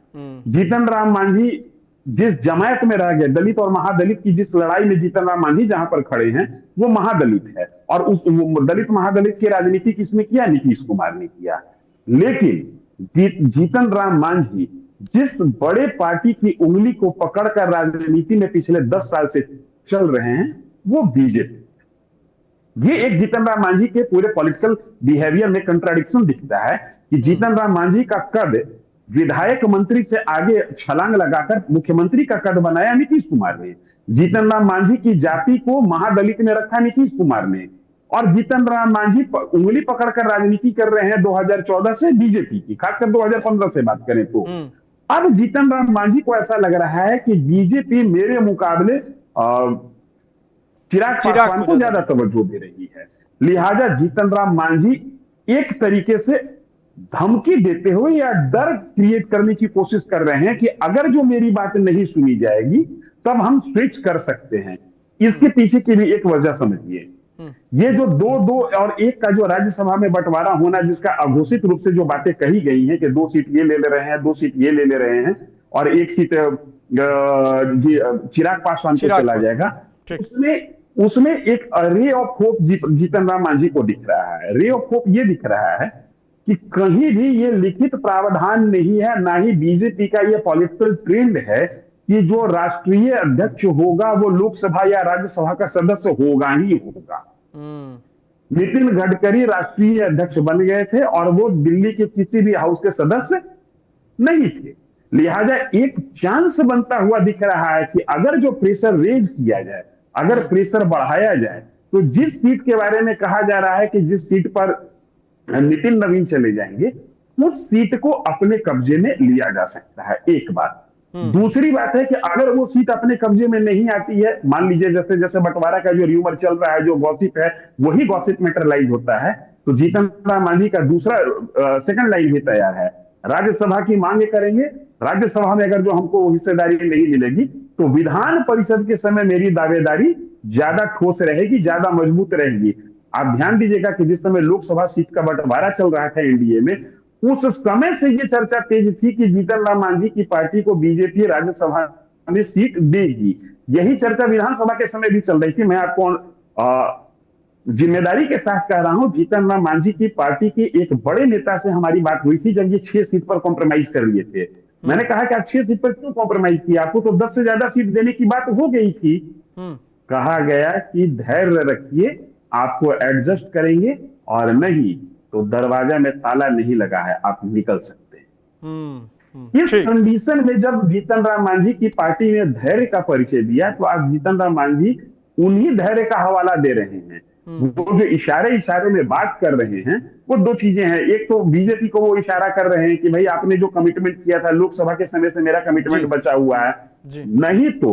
जीतन राम मांझी जिस जमायत में रह गए, दलित और महादलित की जिस लड़ाई में जीतन राम मांझी जहां पर खड़े हैं वो महादलित है, और उस दलित महादलित की राजनीति किसने किया? नीतीश कुमार ने किया। लेकिन जीतन राम मांझी जिस बड़े पार्टी की उंगली को पकड़कर राजनीति में पिछले 10 साल से चल रहे हैं वो बीजेपी। ये एक जीतन राम मांझी के पूरे पॉलिटिकल बिहेवियर में कंट्राडिक्शन दिखता है कि जीतन राम मांझी का कद विधायक मंत्री से आगे छलांग लगाकर मुख्यमंत्री का कद बनाया नीतीश कुमार ने। जीतन राम मांझी की जाति को महादलित में रखा नीतीश कुमार ने, और जीतन राम मांझी उंगली पकड़कर राजनीति कर रहे हैं 2014 से बीजेपी की, खासकर 2015 से बात करें तो। अब जीतन राम मांझी को ऐसा लग रहा है कि बीजेपी मेरे मुकाबले चिराग पासवान को ज्यादा तवज्जो दे रही है। लिहाजा जीतन राम मांझी एक तरीके से धमकी देते हुए या डर क्रिएट करने की कोशिश कर रहे हैं कि अगर जो मेरी बात नहीं सुनी जाएगी तब हम स्विच कर सकते हैं। इसके पीछे की भी एक वजह समझिए, ये जो 2-2 और 1 का जो राज्यसभा में बंटवारा होना, जिसका अघोषित रूप से जो बातें कही गई हैं कि 2 सीट ये ले रहे हैं, 2 सीट ये ले रहे हैं और 1 सीट चिराग पासवान को चला जाएगा, उसमें एक ray of hope Jitan Ram Manjhi को दिख रहा है। रे ऑफ होप ये दिख रहा है कि कहीं भी ये लिखित प्रावधान नहीं है, ना ही बीजेपी का ये पॉलिटिकल ट्रेंड है कि जो राष्ट्रीय अध्यक्ष होगा वो लोकसभा या राज्यसभा का सदस्य होगा ही होगा। नितिन गडकरी राष्ट्रीय अध्यक्ष बन गए थे और वो दिल्ली के किसी भी हाउस के सदस्य नहीं थे। लिहाजा एक चांस बनता हुआ दिख रहा है कि अगर जो प्रेशर रेज किया जाए, अगर प्रेशर बढ़ाया जाए, तो जिस सीट के बारे में कहा जा रहा है कि जिस सीट पर नितिन नवीन चले जाएंगे, उस सीट को अपने कब्जे में लिया जा सकता है। एक बात। दूसरी बात है कि अगर वो सीट अपने कब्जे में नहीं आती है, मान लीजिए जैसे जैसे बंटवारा का जो र्यूमर चल रहा है, जो गॉसिप है, वही गॉसिप मैटेरियलाइज होता है, तो जीतन राम मांझी का दूसरा सेकंड लाइन भी तैयार है। राज्यसभा की मांग करेंगे, राज्यसभा में अगर जो हमको हिस्सेदारी नहीं मिलेगी तो विधान परिषद के समय मेरी दावेदारी ज्यादा ठोस रहेगी, ज्यादा मजबूत रहेगी। आप ध्यान दीजिएगा कि जिस समय लोकसभा सीट का बंटवारा चल रहा था एनडीए में, उस समय से ये चर्चा तेज थी कि जीतन राम मांझी की पार्टी को बीजेपी राज्यसभा में सीट देगी। यही चर्चा विधानसभा के समय भी चल रही थी। मैं आपको जिम्मेदारी के साथ कह रहा हूं, जीतन राम मांझी की पार्टी के एक बड़े नेता से हमारी बात हुई थी जब ये 6 सीट पर कॉम्प्रोमाइज कर लिए थे। मैंने कहा कि आप 6 सीट पर क्यों कॉम्प्रोमाइज किया, आपको तो 10 से ज्यादा सीट देने की बात हो गई थी। कहा गया कि धैर्य रखिए, आपको एडजस्ट करेंगे, और नहीं तो दरवाजा में ताला नहीं लगा है, आप निकल सकते हैं। इस कंडीशन में जब जीतन राम मांझी की पार्टी ने धैर्य का परिचय दिया, तो आज जीतन राम मांझी उन्हीं धैर्य का हवाला दे रहे हैं। वो जो इशारे में बात कर रहे हैं, वो दो चीजें हैं। एक तो बीजेपी को वो इशारा कर रहे हैं कि भाई आपने जो कमिटमेंट किया था लोकसभा के समय से, मेरा कमिटमेंट बचा हुआ है, नहीं तो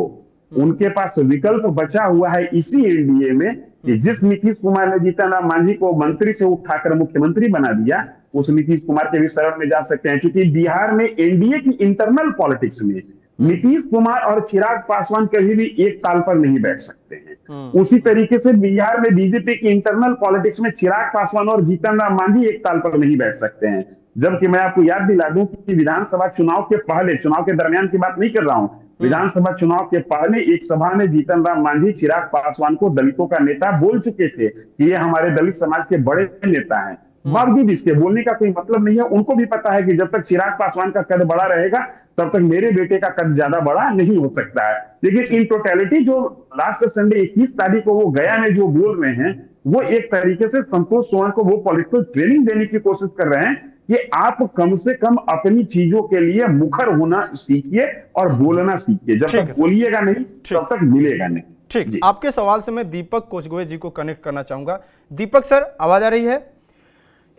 उनके पास विकल्प बचा हुआ है इसी एनडीए में कि जिस नीतीश कुमार ने जीतन राम मांझी को मंत्री से उठाकर मुख्यमंत्री बना दिया, उस नीतीश कुमार के भी शरण में जा सकते हैं। क्योंकि बिहार में एनडीए की इंटरनल पॉलिटिक्स में नीतीश कुमार और चिराग पासवान कभी भी एक ताल पर नहीं बैठ सकते हैं। उसी तरीके से बिहार में बीजेपी की इंटरनल पॉलिटिक्स में चिराग पासवान और जीतन राम मांझी एक ताल पर नहीं बैठ सकते हैं। जबकि मैं आपको याद दिला दूं कि विधानसभा चुनाव के पहले, चुनाव के दरमियान की बात नहीं कर रहा हूं, विधानसभा चुनाव के पहले एक सभा में जीतन राम मांझी चिराग पासवान को दलितों का नेता बोल चुके थे कि ये हमारे दलित समाज के बड़े नेता हैं। बावजूद इसके बोलने का कोई मतलब नहीं है। उनको भी पता है कि जब तक चिराग पासवान का कद बड़ा रहेगा तब तक मेरे बेटे का कद ज्यादा बड़ा नहीं हो सकता है। लेकिन इन टोटलिटी जो लास्ट संडे 21 तारीख को वो गया में जो बोल रहे हैं, वो एक तरीके से संतोष सोहन को वो पॉलिटिकल ट्रेनिंग देने की कोशिश कर रहे हैं कि आप कम से कम अपनी चीजों के लिए मुखर होना सीखिए और बोलना सीखिए। जब तक बोलिएगा नहीं तब तक मिलेगा नहीं। ठीक, आपके सवाल से मैं दीपक कोचगोए जी को कनेक्ट करना चाहूंगा। दीपक सर, आवाज आ रही है?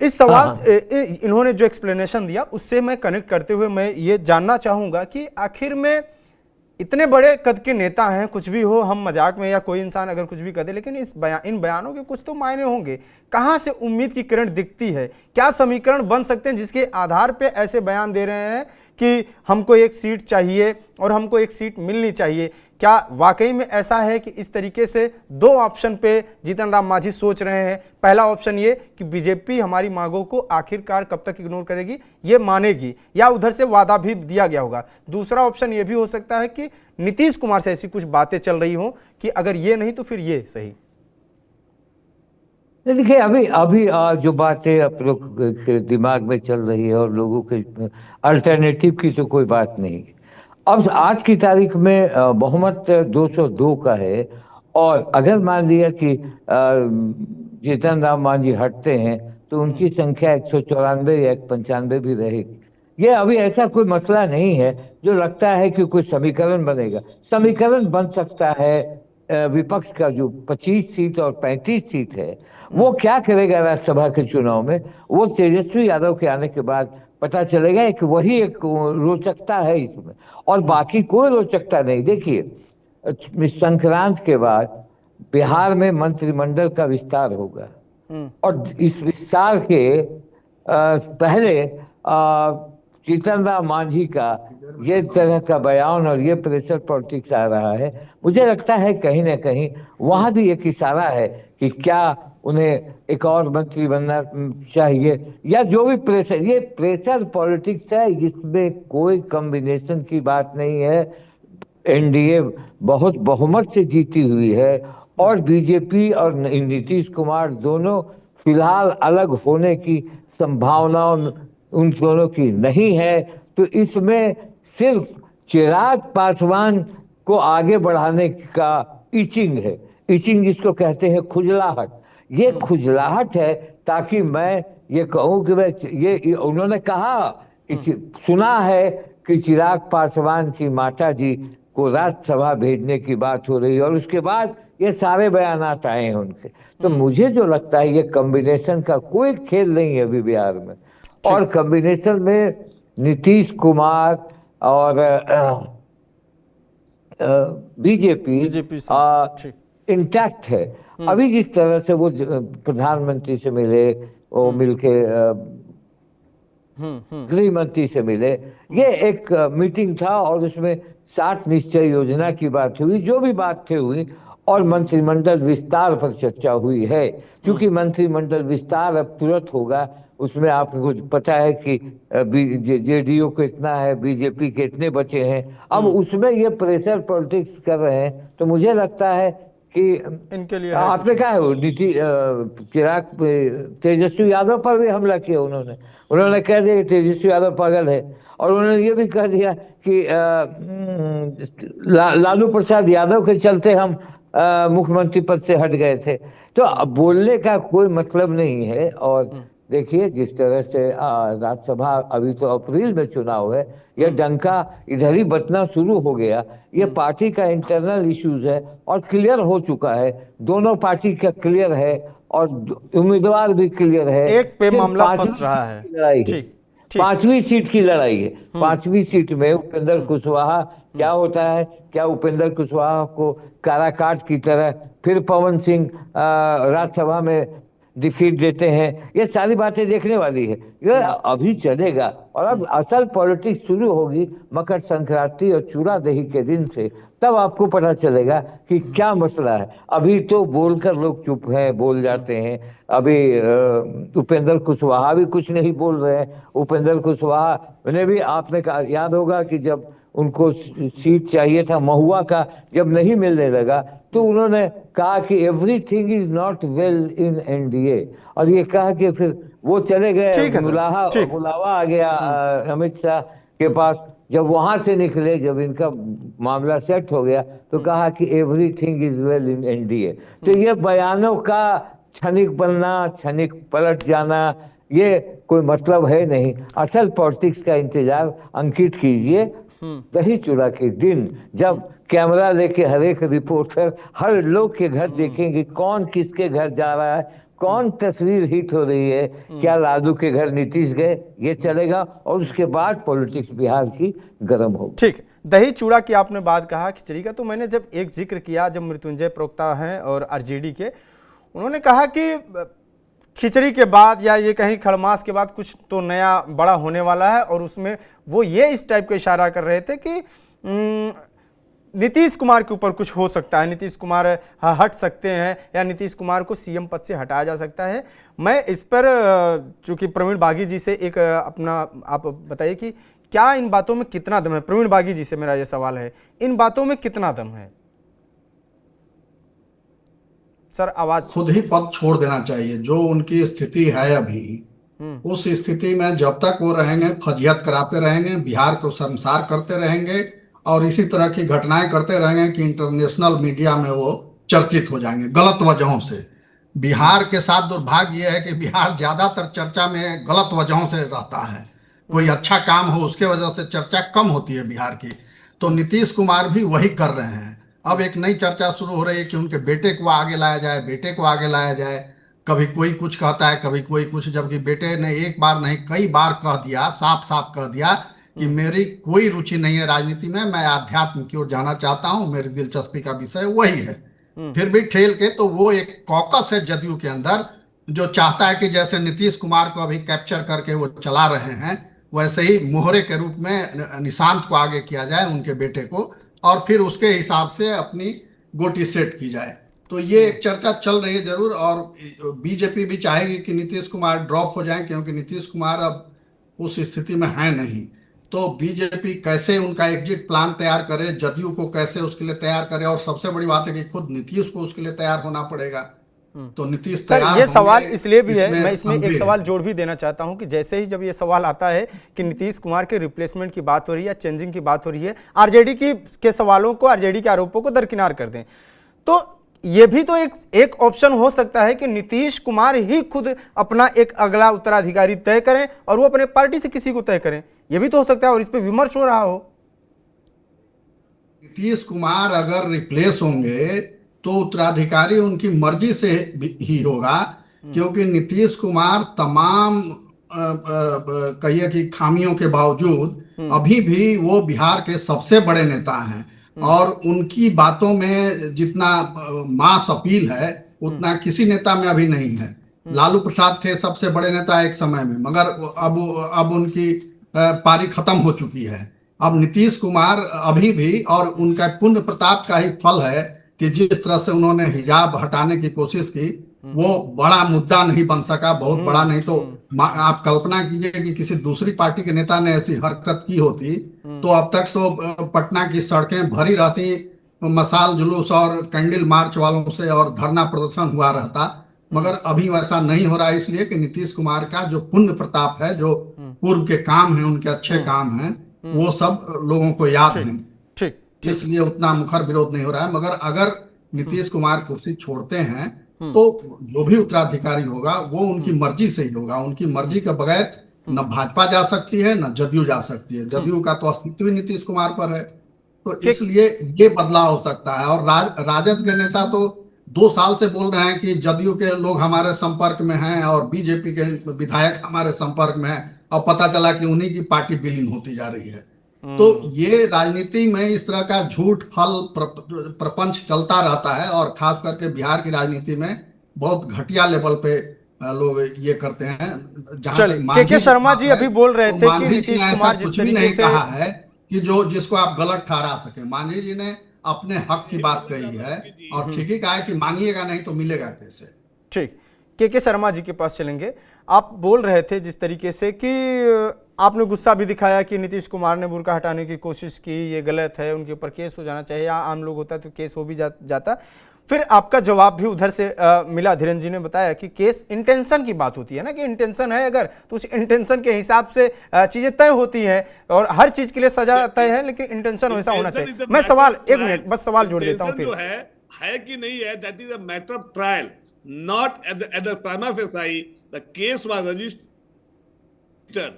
इस सवाल इन्होंने जो एक्सप्लेनेशन दिया उससे मैं कनेक्ट करते हुए मैं ये जानना चाहूंगा कि आखिर में इतने बड़े कद के नेता हैं, कुछ भी हो, हम मजाक में या कोई इंसान अगर कुछ भी कर दे, लेकिन इन बयानों के कुछ तो मायने होंगे। कहां से उम्मीद की किरण दिखती है? क्या समीकरण बन सकते हैं जिसके आधार पे ऐसे बयान दे रहे हैं कि हमको एक सीट चाहिए और हमको एक सीट मिलनी चाहिए? क्या वाकई में ऐसा है कि इस तरीके से दो ऑप्शन पे जीतन राम मांझी सोच रहे हैं? पहला ऑप्शन ये कि बीजेपी हमारी मांगों को आखिरकार कब तक इग्नोर करेगी, ये मानेगी, या उधर से वादा भी दिया गया होगा। दूसरा ऑप्शन ये भी हो सकता है कि नीतीश कुमार से ऐसी कुछ बातें चल रही हो कि अगर ये नहीं तो फिर ये सही। देखिए, अभी जो बातें आप लोग के दिमाग में चल रही है और लोगों के अल्टरनेटिव की तो कोई बात नहीं। अब आज की तारीख में बहुमत 202 का है, और अगर मान लिया कि जीतन राम मांझी हटते हैं तो उनकी संख्या 194 या 195 भी रहेगी। ये अभी ऐसा कोई मसला नहीं है जो लगता है कि कोई समीकरण बनेगा। समीकरण बन सकता है विपक्ष का जो 25 सीट और 35 सीट है, वो क्या करेगा राज्यसभा के चुनाव में, वो तेजस्वी यादव के आने के बाद पता चलेगा कि वही एक रोचकता है इसमें, और बाकी कोई रोचकता नहीं। देखिए, संक्रांत के बाद बिहार में मंत्रिमंडल का विस्तार होगा, और इस विस्तार के पहले जीतन राम मांझी का ये तरह का बयान और ये प्रेशर पॉलिटिक्स आ रहा है। मुझे लगता है कहीं ना कहीं वहां भी एक इशारा है कि क्या उन्हें एक और मंत्री बनना चाहिए, या जो भी प्रेशर, ये प्रेशर पॉलिटिक्स है, जिसमें कोई कॉम्बिनेशन की बात नहीं है। एनडीए बहुत बहुमत से जीती हुई है, और बीजेपी और नीतीश कुमार दोनों फिलहाल अलग होने की संभावना उन दोनों की नहीं है। तो इसमें सिर्फ चिराग पासवान को आगे बढ़ाने का इचिंग है, इचिंग जिसको कहते हैं खुजलाहट। ये खुजलाहट है ताकि मैं ये कहूं कि मैं ये उन्होंने कहा, सुना है कि चिराग पासवान की माता जी को राज्यसभा भेजने की बात हो रही है, और उसके बाद ये सारे बयानात आए हैं उनके। तो मुझे जो लगता है ये कॉम्बिनेशन का कोई खेल नहीं है अभी बिहार में, और कॉम्बिनेशन में नीतीश कुमार और बीजेपी इंटैक्ट है। अभी जिस तरह से वो प्रधानमंत्री से मिले, वो मिलके गृह मंत्री से मिले, ये एक मीटिंग था और उसमें 7 निश्चय योजना की बात हुई। जो भी बातें हुई और मंत्रिमंडल विस्तार पर चर्चा हुई है। क्योंकि मंत्रिमंडल विस्तार अब तुरंत होगा, उसमें आपको पता है कि जेडीयू को इतना है, बीजेपी के इतने बचे हैं, अब उसमें ये प्रेशर पॉलिटिक्स कर रहे हैं। तो मुझे लगता है कि इनके लिए आपने कहा है वो चिराग तेजस्वी यादव पर भी हमला किया उन्होंने कह दिया कि तेजस्वी यादव पागल है, और उन्होंने ये भी कह दिया कि लालू प्रसाद यादव के चलते हम मुख्यमंत्री पद से हट गए थे। तो अब बोलने का कोई मतलब नहीं है। और देखिए जिस तरह से राज्यसभा, अभी तो अप्रैल में चुनाव है, यह डंका इधर ही बजना शुरू हो गया। ये पार्टी का इंटरनल इश्यूज है और क्लियर हो चुका है, दोनों पार्टी का क्लियर है और उम्मीदवार भी क्लियर है। एक पे मामला फंस रहा है। लड़ाई है, पांचवी सीट की लड़ाई है। पांचवी सीट में उपेंद्र कुशवाहा, क्या होता है, क्या उपेंद्र कुशवाहा को काराकाट की तरह फिर पवन सिंह राज्यसभा में डिफीट देते हैं, ये सारी बातें देखने वाली है। ये अभी चलेगा और अब असल पॉलिटिक्स शुरू होगी मकर संक्रांति और चूड़ा दही के दिन से, तब आपको पता चलेगा कि क्या मसला है। अभी तो बोलकर लोग चुप हैं, बोल जाते हैं। अभी उपेंद्र कुशवाहा भी कुछ नहीं बोल रहे हैं। उपेंद्र कुशवाहा ने भी, आपने याद होगा कि जब उनको सीट चाहिए था महुआ का, जब नहीं मिलने लगा तो उन्होंने कहा कि everything is not well in NDA, और ये कहा कि फिर वो चले गए, बुलावा आ गया अमित शाह के पास। जब वहां से निकले, जब इनका मामला सेट हो गया, तो कहा कि everything is well in NDA. तो ये बयानों का क्षणिक बनना, क्षणिक पलट जाना, ये कोई मतलब है नहीं। असल पॉलिटिक्स का इंतजार अंकित कीजिए दही चूड़ा के दिन, जब कैमरा लेके हर एक रिपोर्टर हर लोग के घर देखेंगे कौन किसके घर जा रहा है, कौन तस्वीर हिट हो रही है, क्या लालू के घर नीतीश गए, ये चलेगा। और उसके बाद पॉलिटिक्स बिहार की गर्म होगी। ठीक, दही चूड़ा की आपने बात कहा, खिचड़ी का, तो मैंने जब एक जिक्र किया, जब मृत्युंजय प्रवक्ता हैं और आरजेडी के, उन्होंने कहा कि खिचड़ी के बाद या ये कहीं खड़मास के बाद कुछ तो नया बड़ा होने वाला है, और उसमें वो ये इस टाइप का इशारा कर रहे थे कि नीतीश कुमार के ऊपर कुछ हो सकता है, नीतीश कुमार हट सकते हैं या नीतीश कुमार को सीएम पद से हटाया जा सकता है। मैं इस पर चूंकि प्रवीण बागी जी से एक अपना आप बताइए कि क्या इन बातों में कितना दम है। प्रवीण बागी जी से मेरा ये सवाल है, इन बातों में कितना दम है? सर आवाज। खुद ही पद छोड़ देना चाहिए। जो उनकी स्थिति है अभी, उस स्थिति में जब तक वो रहेंगे फजियत कराते रहेंगे, बिहार को शर्मसार करते रहेंगे और इसी तरह की घटनाएं करते रहेंगे कि इंटरनेशनल मीडिया में वो चर्चित हो जाएंगे गलत वजहों से। बिहार के साथ दुर्भाग्य यह है कि बिहार ज्यादातर चर्चा में गलत वजहों से रहता है। कोई अच्छा काम हो उसके वजह से चर्चा कम होती है बिहार की। तो नीतीश कुमार भी वही कर रहे हैं। अब एक नई चर्चा शुरू हो रही है कि उनके बेटे को आगे लाया जाए, बेटे को आगे लाया जाए। कभी कोई कुछ कहता है, कभी कोई कुछ, जबकि बेटे ने एक बार नहीं कई बार कह दिया, साफ साफ कह दिया कि मेरी कोई रुचि नहीं है राजनीति में, मैं आध्यात्म की ओर जाना चाहता हूं, मेरी दिलचस्पी का विषय वही है। फिर भी ठेल के तो वो एक कॉकस है जदयू के अंदर जो चाहता है कि जैसे नीतीश कुमार को अभी कैप्चर करके वो चला रहे हैं, वैसे ही मोहरे के रूप में निशांत को आगे किया जाए, उनके बेटे को, और फिर उसके हिसाब से अपनी गोटी सेट की जाए। तो ये एक चर्चा चल रही है जरूर। और बीजेपी भी चाहेगी कि नीतीश कुमार ड्रॉप हो जाएं, क्योंकि नीतीश कुमार अब उस स्थिति में है नहीं। तो बीजेपी कैसे उनका एग्जिट प्लान तैयार करे, जदयू को कैसे उसके लिए तैयार करे, और सबसे बड़ी बात है कि खुद नीतीश को उसके लिए तैयार होना पड़ेगा। तो नीतीश तैयार, ये सवाल इसलिए भी है, मैं इसमें एक सवाल जोड़ भी देना चाहता हूं कि जैसे ही जब ये सवाल आता है कि नीतीश कुमार के रिप्लेसमेंट की बात हो रही है या चेंजिंग की बात हो रही है, आरजेडी के सवालों को, आरजेडी के आरोपों को दरकिनार कर दें, तो ये भी तो एक ऑप्शन हो सकता है कि नीतीश कुमार ही खुद अपना एक अगला उत्तराधिकारी तय करें और वो अपने पार्टी से किसी को तय करें। ये भी तो हो सकता है और इस पर विमर्श हो रहा हो। नीतीश कुमार अगर रिप्लेस होंगे तो उत्तराधिकारी उनकी मर्जी से ही होगा, क्योंकि नीतीश कुमार तमाम कहिए कि खामियों के बावजूद अभी भी वो बिहार के सबसे बड़े नेता हैं, और उनकी बातों में जितना मास अपील है उतना किसी नेता में अभी नहीं है। लालू प्रसाद थे सबसे बड़े नेता एक समय में, मगर अब उनकी पारी खत्म हो चुकी है। अब नीतीश कुमार अभी भी, और उनका पुण्य प्रताप का ही फल है कि जिस तरह से उन्होंने हिजाब हटाने की कोशिश की वो बड़ा मुद्दा नहीं बन सका, बहुत बड़ा नहीं। तो आप कल्पना कीजिए कि किसी दूसरी पार्टी के नेता ने ऐसी हरकत की होती तो अब तक तो पटना की सड़कें भरी रहती मशाल जुलूस और कैंडल मार्च वालों से और धरना प्रदर्शन हुआ रहता। मगर अभी वैसा नहीं हो रहा है, इसलिए कि नीतीश कुमार का जो पुण्य प्रताप है, जो पूर्व के काम हैं, उनके अच्छे काम हैं, वो सब लोगों को याद हैं, ठीक, इसलिए उतना मुखर विरोध नहीं हो रहा है। मगर अगर नीतीश कुमार कुर्सी छोड़ते हैं तो जो भी उत्तराधिकारी होगा वो उनकी मर्जी से ही होगा। उनकी मर्जी के बगैर न भाजपा जा सकती है न जदयू जा सकती है। जदयू का तो अस्तित्व ही नीतीश कुमार पर है, तो इसलिए ये बदलाव हो सकता है। और राजद के नेता तो 2 साल से बोल रहे हैं कि जदयू के लोग हमारे संपर्क में हैं और बीजेपी के विधायक हमारे संपर्क में हैं, और पता चला कि उन्हीं की पार्टी विलीन होती जा रही है। तो ये राजनीति में इस तरह का झूठ फल प्रपंच चलता रहता है, और खास करके बिहार की राजनीति में बहुत घटिया लेवल पे लोग ये करते हैं। जहां तक के शर्मा जी अभी बोल रहे थे कि नीतीश कुमार जिस कुछ भी तरीके नहीं से कहा है कि जिसको आप गलत ठहरा सके। मांझी जी ने अपने हक की बात कही है, और ठीक ही कहा है कि मांगिएगा नहीं तो मिलेगा कैसे। ठीक, के शर्मा जी के पास चलेंगे। आप बोल रहे थे जिस तरीके से कि आपने गुस्सा भी दिखाया कि नीतीश कुमार ने बुर्का हटाने की कोशिश की, ये गलत है, उनके ऊपर केस हो जाना चाहिए, या आम लोग होता तो केस हो भी जाता। फिर आपका जवाब भी उधर से मिला। धीरेन्द्र जी ने बताया कि केस इंटेंशन की बात होती है ना, कि इंटेंशन है अगर तो उस इंटेंशन के हिसाब से चीजें तय होती है, और हर चीज के लिए सजा तय है, लेकिन इंटेंशन वैसा होना चाहिए। मैं सवाल, एक मिनट बस सवाल जोड़ देता हूँ। फिर है कि नहीं है, that is a matter of trial, not at the prima facie the case was registered.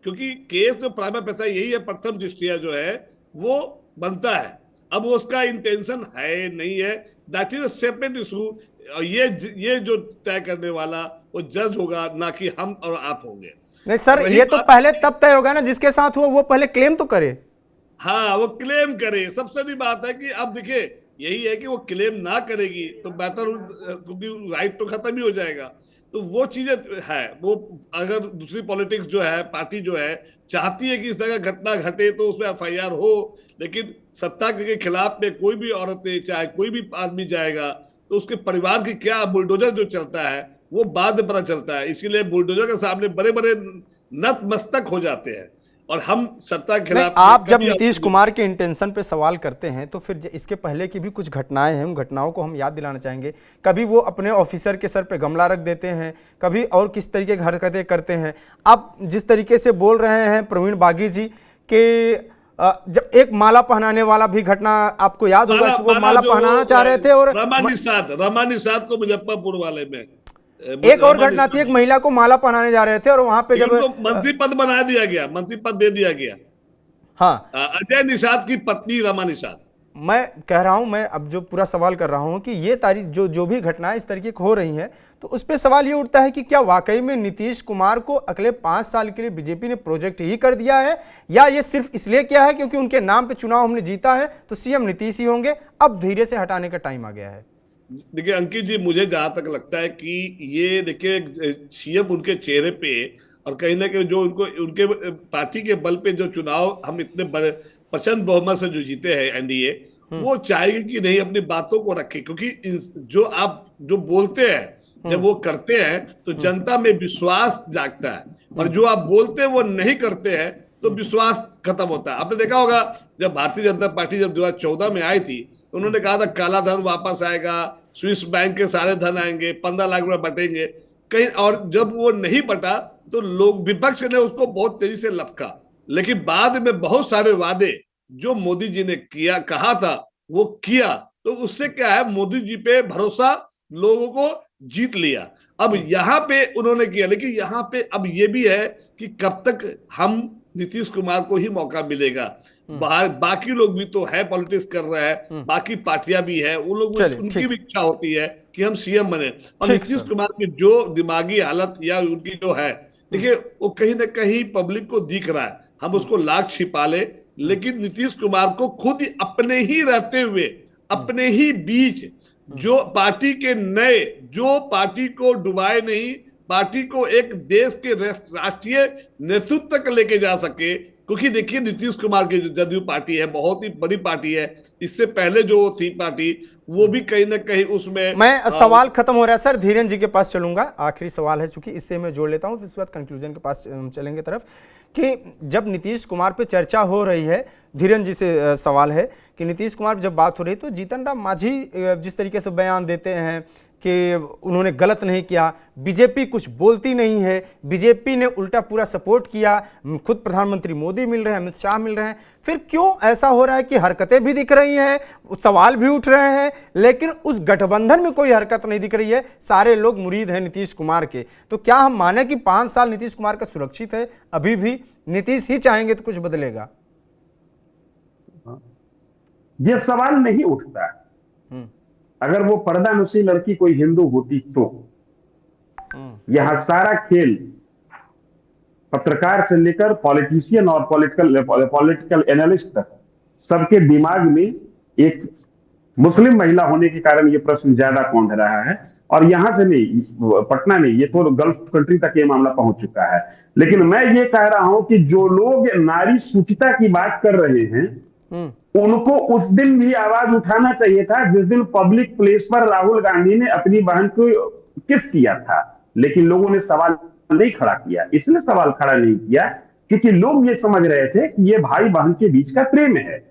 क्योंकि केस जो प्राइमा फेसाई यही है, प्रथम दृष्टया जो है वो बनता है। अब उसका इंटेंशन है नहीं है, that is a separate issue. ये जो तय करने वाला वो जज होगा, ना कि हम और आप होंगे। नहीं सर, ये तो पहले तब तय होगा ना जिसके साथ हुआ वो पहले क्लेम तो करे। हाँ, वो क्लेम करे। सबसे बड़ी बात है कि अब देखिए यही है कि वो क्लेम ना करेगी तो बेटर, क्योंकि राइट तो खत्म ही हो जाएगा। तो वो चीजें है, वो अगर दूसरी पॉलिटिक्स जो है, पार्टी जो है चाहती है कि इस तरह का घटना घटे तो उसमें एफआईआर हो, लेकिन सत्ता के खिलाफ में कोई भी औरत चाहे कोई भी आदमी जाएगा तो उसके परिवार की क्या बुलडोजर जो चलता है वो बाद में पता चलता है। इसीलिए बुलडोजर के सामने बड़े बड़े नतमस्तक हो जाते हैं, और हम सत्ता के खिलाफ। आप जब नीतीश कुमार के इंटेंशन पे सवाल करते हैं तो फिर इसके पहले की भी कुछ घटनाएं हैं, उन घटनाओं को हम याद दिलाना चाहेंगे। कभी वो अपने ऑफिसर के सर पे गमला रख देते हैं, कभी और किस तरीके की हरकतें करते हैं। आप जिस तरीके से बोल रहे हैं प्रवीण बागी जी के, जब एक माला पहनाने वाला भी घटना आपको याद होगा कि वो माला पहनाना चाह रहे थे, और रमा निषाद को मुजफ्फरपुर वाले में एक और घटना थी, एक महिला को माला पहनाने जा रहे थे और वहां पे जब मंत्री पद बना दिया गया, मंत्री पद दे दिया गया। हाँ, अजय निषाद की पत्नी रमा निषाद। मैं कह रहा हूं, मैं अब जो पूरा सवाल कर रहा हूं कि ये तारीख जो भी घटनाएं इस तरीके की हो रही हैं, तो उस पर सवाल ये उठता है कि क्या वाकई में नीतीश कुमार को अगले 5 साल के लिए बीजेपी ने प्रोजेक्ट ही कर दिया है, या ये सिर्फ इसलिए किया है क्योंकि उनके नाम पे चुनाव हमने जीता है तो सीएम नीतीश ही होंगे, अब धीरे से हटाने का टाइम आ गया है। देखिए अंकित जी, मुझे जहां तक लगता है कि ये देखिए सीएम उनके चेहरे पे, और कहीं ना कहीं जो उनके पार्टी के बल पे जो चुनाव हम इतने बड़े प्रचंड बहुमत से जो जीते हैं एनडीए, वो चाहेगी कि नहीं अपनी बातों को रखे। क्योंकि जो आप जो बोलते हैं जब वो करते हैं तो जनता में विश्वास जागता है, और जो आप बोलते हैं वो नहीं करते हैं तो विश्वास खत्म होता है। आपने देखा होगा जब भारतीय जनता पार्टी जब 2014 में आई थी तो उन्होंने कहा था काला धन वापस आएगा, स्विस बैंक के सारे धन आएंगे, 15 लाख रुपए बटेंगे कहीं, और जब वो नहीं बटा तो लोग, विपक्ष ने उसको बहुत तेजी से लपका। लेकिन बाद में बहुत सारे वादे जो मोदी जी ने किया, कहा था वो किया, तो उससे क्या है, मोदी जी पे भरोसा लोगों को जीत लिया। अब यहाँ पे उन्होंने किया, लेकिन यहाँ पे अब ये भी है कि कब तक हम नीतीश कुमार को ही मौका मिलेगा। बाहर बाकी लोग भी तो है, पॉलिटिक्स कर रहे हैं, बाकी पार्टियां भी है, वो लोग, उनकी भी इच्छा होती है कि हम सीएम बने। और नीतीश कुमार की जो दिमागी हालत या उनकी जो है, देखिए वो कहीं ना कहीं पब्लिक को दिख रहा है, हम उसको लाख छिपा ले, लेकिन नीतीश कुमार को खुद अपने ही रहते हुए, अपने ही बीच जो पार्टी के नए, जो पार्टी को डुबाए नहीं, पार्टी को एक देश के राष्ट्रीय नेतृत्व तक लेके जा सके। क्योंकि देखिए नीतीश कुमार की जो जदयू पार्टी है बहुत ही बड़ी पार्टी है, इससे पहले जो थी पार्टी वो भी कहीं ना कहीं उसमें मैं सवाल खत्म हो रहा है सर, धीरेन जी के पास चलूंगा, आखिरी सवाल है चूंकि, इससे मैं जोड़ लेता हूं, फिर उसके बाद कंक्लूजन के पास चलेंगे तरफ, कि जब नीतीश कुमार पे चर्चा हो रही है, धीरेन जी से सवाल है कि नीतीश कुमार जब बात हो रही है तो जीतन राम मांझी जिस तरीके से बयान देते हैं कि उन्होंने गलत नहीं किया, बीजेपी कुछ बोलती नहीं है, बीजेपी ने उल्टा पूरा सपोर्ट किया, खुद प्रधानमंत्री मोदी मिल रहे हैं, अमित शाह मिल रहे हैं, फिर क्यों ऐसा हो रहा है कि हरकतें भी दिख रही हैं, सवाल भी उठ रहे हैं, लेकिन उस गठबंधन में कोई हरकत नहीं दिख रही है, सारे लोग मुरीद हैं नीतीश कुमार के। तो क्या हम माने कि 5 साल नीतीश कुमार का सुरक्षित है, अभी भी नीतीश ही चाहेंगे तो कुछ बदलेगा? ये सवाल नहीं उठता। अगर वो पर्दा नशी लड़की कोई हिंदू होती तो यह सारा खेल पत्रकार से लेकर पॉलिटिशियन और पॉलिटिकल एनालिस्ट तक सबके दिमाग में एक मुस्लिम महिला होने के कारण ये प्रश्न ज्यादा कौंध रहा है। और यहां से नहीं, पटना नहीं, ये तो गल्फ कंट्री तक ये मामला पहुंच चुका है। लेकिन मैं ये कह रहा हूं कि जो लोग नारी सूचिता की बात कर रहे हैं उनको उस दिन भी आवाज उठाना चाहिए था जिस दिन पब्लिक प्लेस पर राहुल गांधी ने अपनी बहन को किस किया था। लेकिन लोगों ने सवाल नहीं खड़ा किया। इसलिए सवाल खड़ा नहीं किया क्योंकि लोग ये समझ रहे थे कि ये भाई बहन के बीच का प्रेम है।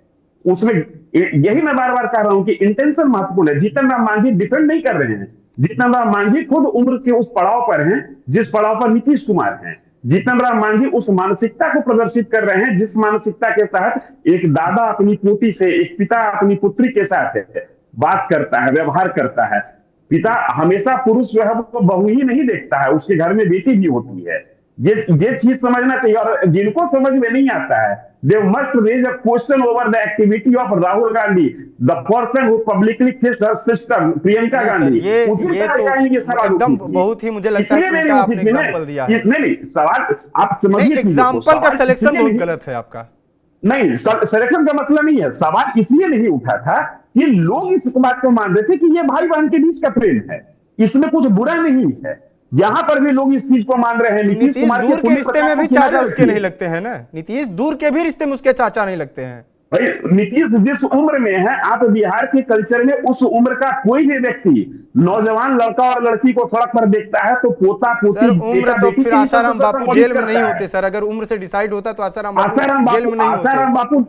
उसमें यही मैं बार बार कह रहा हूं कि इंटेंशन महत्वपूर्ण है। जीतन राम मांझी डिफेंड नहीं कर रहे हैं। जीतन राम मांझी खुद उम्र के उस पड़ाव पर हैं जिस पड़ाव पर नीतीश कुमार हैं। जीतन राम मांझी उस मानसिकता को प्रदर्शित कर रहे हैं जिस मानसिकता के तहत एक दादा अपनी पोती से, एक पिता अपनी पुत्री के साथ बात करता है, व्यवहार करता है। पिता हमेशा पुरुष जो है वो बहू ही नहीं देखता है, उसके घर में बेटी भी होती है। ये चीज समझना चाहिए। और जिनको समझ में नहीं आता है, they must raise a question over the activity of Rahul Gandhi, the person who publicly kissed her sister Priyanka Gandhi. ये तो एकदम बहुत ही मुझे लगता है कि आपने एग्जांपल दिया है। नहीं सवाल आप समझिए, एग्जांपल का सिलेक्शन बहुत गलत है आपका। नहीं, सिलेक्शन का मसला नहीं है। सवाल इसलिए नहीं उठा था कि लोग इस बात को मान रहे थे कि ये भाई बहन के बीच का प्रेम है, इसमें कुछ बुरा नहीं है। यहां पर भी लोग इस चीज को मान रहे हैं। नीतीश कुमार दूर के रिश्ते में भी चाचा उसके नहीं लगते हैं ना, नीतीश दूर के भी रिश्ते में उसके चाचा नहीं लगते हैं। भाई नीतीश जिस उम्र में है, आप बिहार के कल्चर में उस उम्र का कोई भी व्यक्ति नौजवान लड़का और लड़की को सड़क पर देखता है तो पोता पोती उम्र तो फिर आसाराम बापू जेल में नहीं होते सर। अगर उम्र से डिसाइड होता तो आसाराम बापू जेल में नहीं होते। आसाराम बापू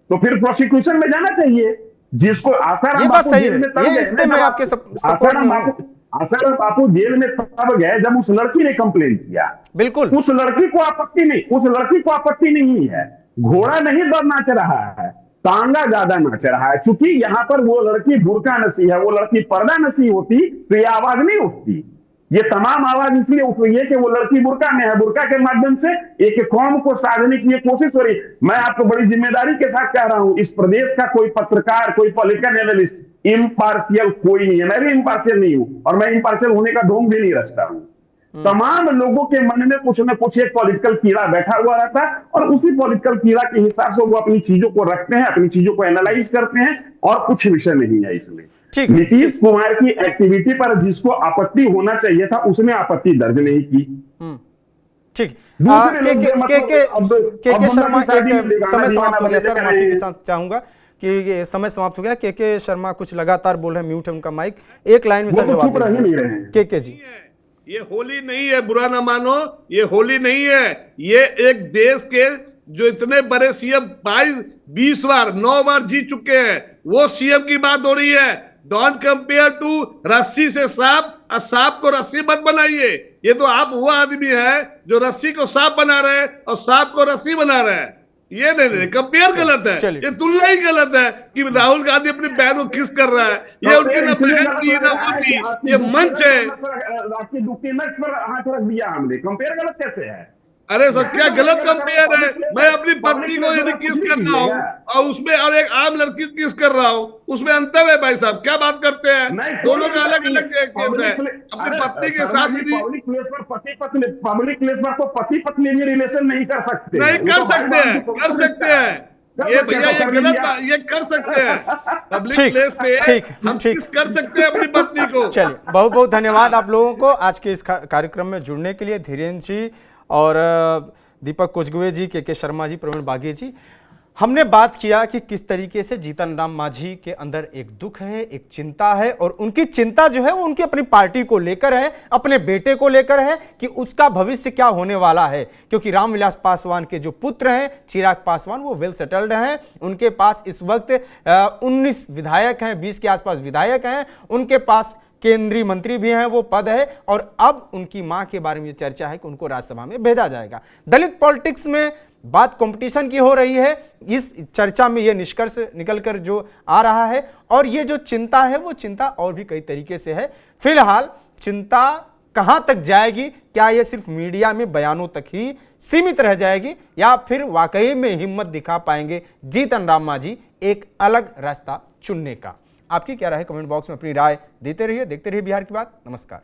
तो फिर प्रोसिक्यूशन में जाना चाहिए। जिसको आसाराम बापू जेल में तब ये इस पे मैं आपके सपोर्ट नहीं हूं। आसाराम बापू जेल में तब गए जब उस लड़की ने कंप्लेन किया। बिल्कुल, उस लड़की को आपत्ति नहीं, उस लड़की को आपत्ति नहीं है। घोड़ा नहीं दर नाच रहा है, तांगा ज्यादा नाच रहा है। चूंकि यहाँ पर वो लड़की बुर्का नसी है, वो लड़की पर्दा नसी होती तो ये आवाज नहीं उठती। ये तमाम आवाज इसलिए उठ रही है कि वो लड़की बुर्का में है। बुर्का के माध्यम से एक कौम को साधने की कोशिश हो रही। मैं आपको बड़ी जिम्मेदारी के साथ कह रहा हूं, इस प्रदेश का कोई पत्रकार, कोई पॉलिटिकल एनालिस्ट इम्पार्शियल कोई नहीं है। मैं भी इम्पार्शियल नहीं हूं और मैं इम्पार्शियल होने का ढोंग भी नहीं रचता हूं। तमाम लोगों के मन में कुछ न कुछ एक पॉलिटिकल कीड़ा बैठा हुआ रहता है और उसी पॉलिटिकल कीड़ा के हिसाब से वो अपनी चीजों को रखते हैं, अपनी चीजों को एनालाइज करते हैं और कुछ विषय नहीं है इसमें। नीतीश कुमार की एक्टिविटी पर जिसको आपत्ति होना चाहिए था उसने आपत्ति दर्ज नहीं की। ठीक, के शर्मा, समय समाप्त हो गया सर, माफी के साथ चाहूंगा कि समय समाप्त हो गया। के शर्मा कुछ लगातार बोल रहे हैं, म्यूट है उनका माइक, एक लाइन में सर जवाब दीजिए। के जी, ये होली नहीं है, बुरा ना मानो, ये होली नहीं है। ये एक देश के जो इतने बड़े सीएम 22-20 बार 9 बार जीत चुके हैं वो सीएम की बात हो रही है। डोंट कंपेयर टू रस्सी से सांप, और सांप को रस्सी मत बनाइए। ये तो आप वो आदमी है जो रस्सी को सांप बना रहे हैं और सांप को रस्सी बना रहे हैं। ये नहीं, कंपेयर गलत है, ये तुलना ही गलत है कि राहुल गांधी अपनी बहन को किस कर रहा है। ये उनकी ना बहन थी ना वो थी, ये मंच है। आपकी डॉक्यूमेंट्स पर हाथ रख दिया हमने, कंपेयर गलत कैसे है? अरे सर क्या गलत कंपेयर है? मैं अपनी पत्नी को यदि किस कर रहा हूँ और उसमें और एक आम लड़की को किस कर रहा हूँ, उसमें अंतर है भाई साहब। क्या बात करते हैं? दोनों का अलग अलग केस है। अपनी पत्नी के साथ यदि पब्लिक प्लेस पर पब्लिक प्लेस पर तो पति पत्नी भी रिलेशन नहीं कर सकते। नहीं कर सकते हैं, कर सकते हैं। ये भैया ये गलत बात, ये कर सकते हैं पब्लिक ठीक, प्लेस पे ठीक, हम ठीक। किस कर सकते हैं अपनी पत्नी को। चलिए, बहुत बहुत धन्यवाद आप लोगों को आज के इस कार्यक्रम में जुड़ने के लिए। धीरेन्द्र जी और दीपक कोचगुवे जी, के शर्मा जी, प्रवीण बाघे जी, हमने बात किया कि किस तरीके से जीतन राम मांझी के अंदर एक दुख है, एक चिंता है, और उनकी चिंता जो है वो उनकी अपनी पार्टी को लेकर है, अपने बेटे को लेकर है कि उसका भविष्य क्या होने वाला है। क्योंकि रामविलास पासवान के जो पुत्र हैं चिराग पासवान, वो वेल सेटल्ड हैं, उनके पास इस वक्त 19 विधायक हैं, 20 के आसपास विधायक हैं, उनके पास केंद्रीय मंत्री भी हैं, वो पद है, और अब उनकी मां के बारे में चर्चा है कि उनको राज्यसभा में भेजा जाएगा। दलित पॉलिटिक्स में बात कंपटीशन की हो रही है, इस चर्चा में यह निष्कर्ष निकलकर जो आ रहा है, और ये जो चिंता है वो चिंता और भी कई तरीके से है। फिलहाल चिंता कहां तक जाएगी, क्या यह सिर्फ मीडिया में बयानों तक ही सीमित रह जाएगी, या फिर वाकई में हिम्मत दिखा पाएंगे जीतन राम मांझी एक अलग रास्ता चुनने का? आपकी क्या राय है? कमेंट बॉक्स में अपनी राय देते रहिए। देखते रहिए बिहार की बात। नमस्कार।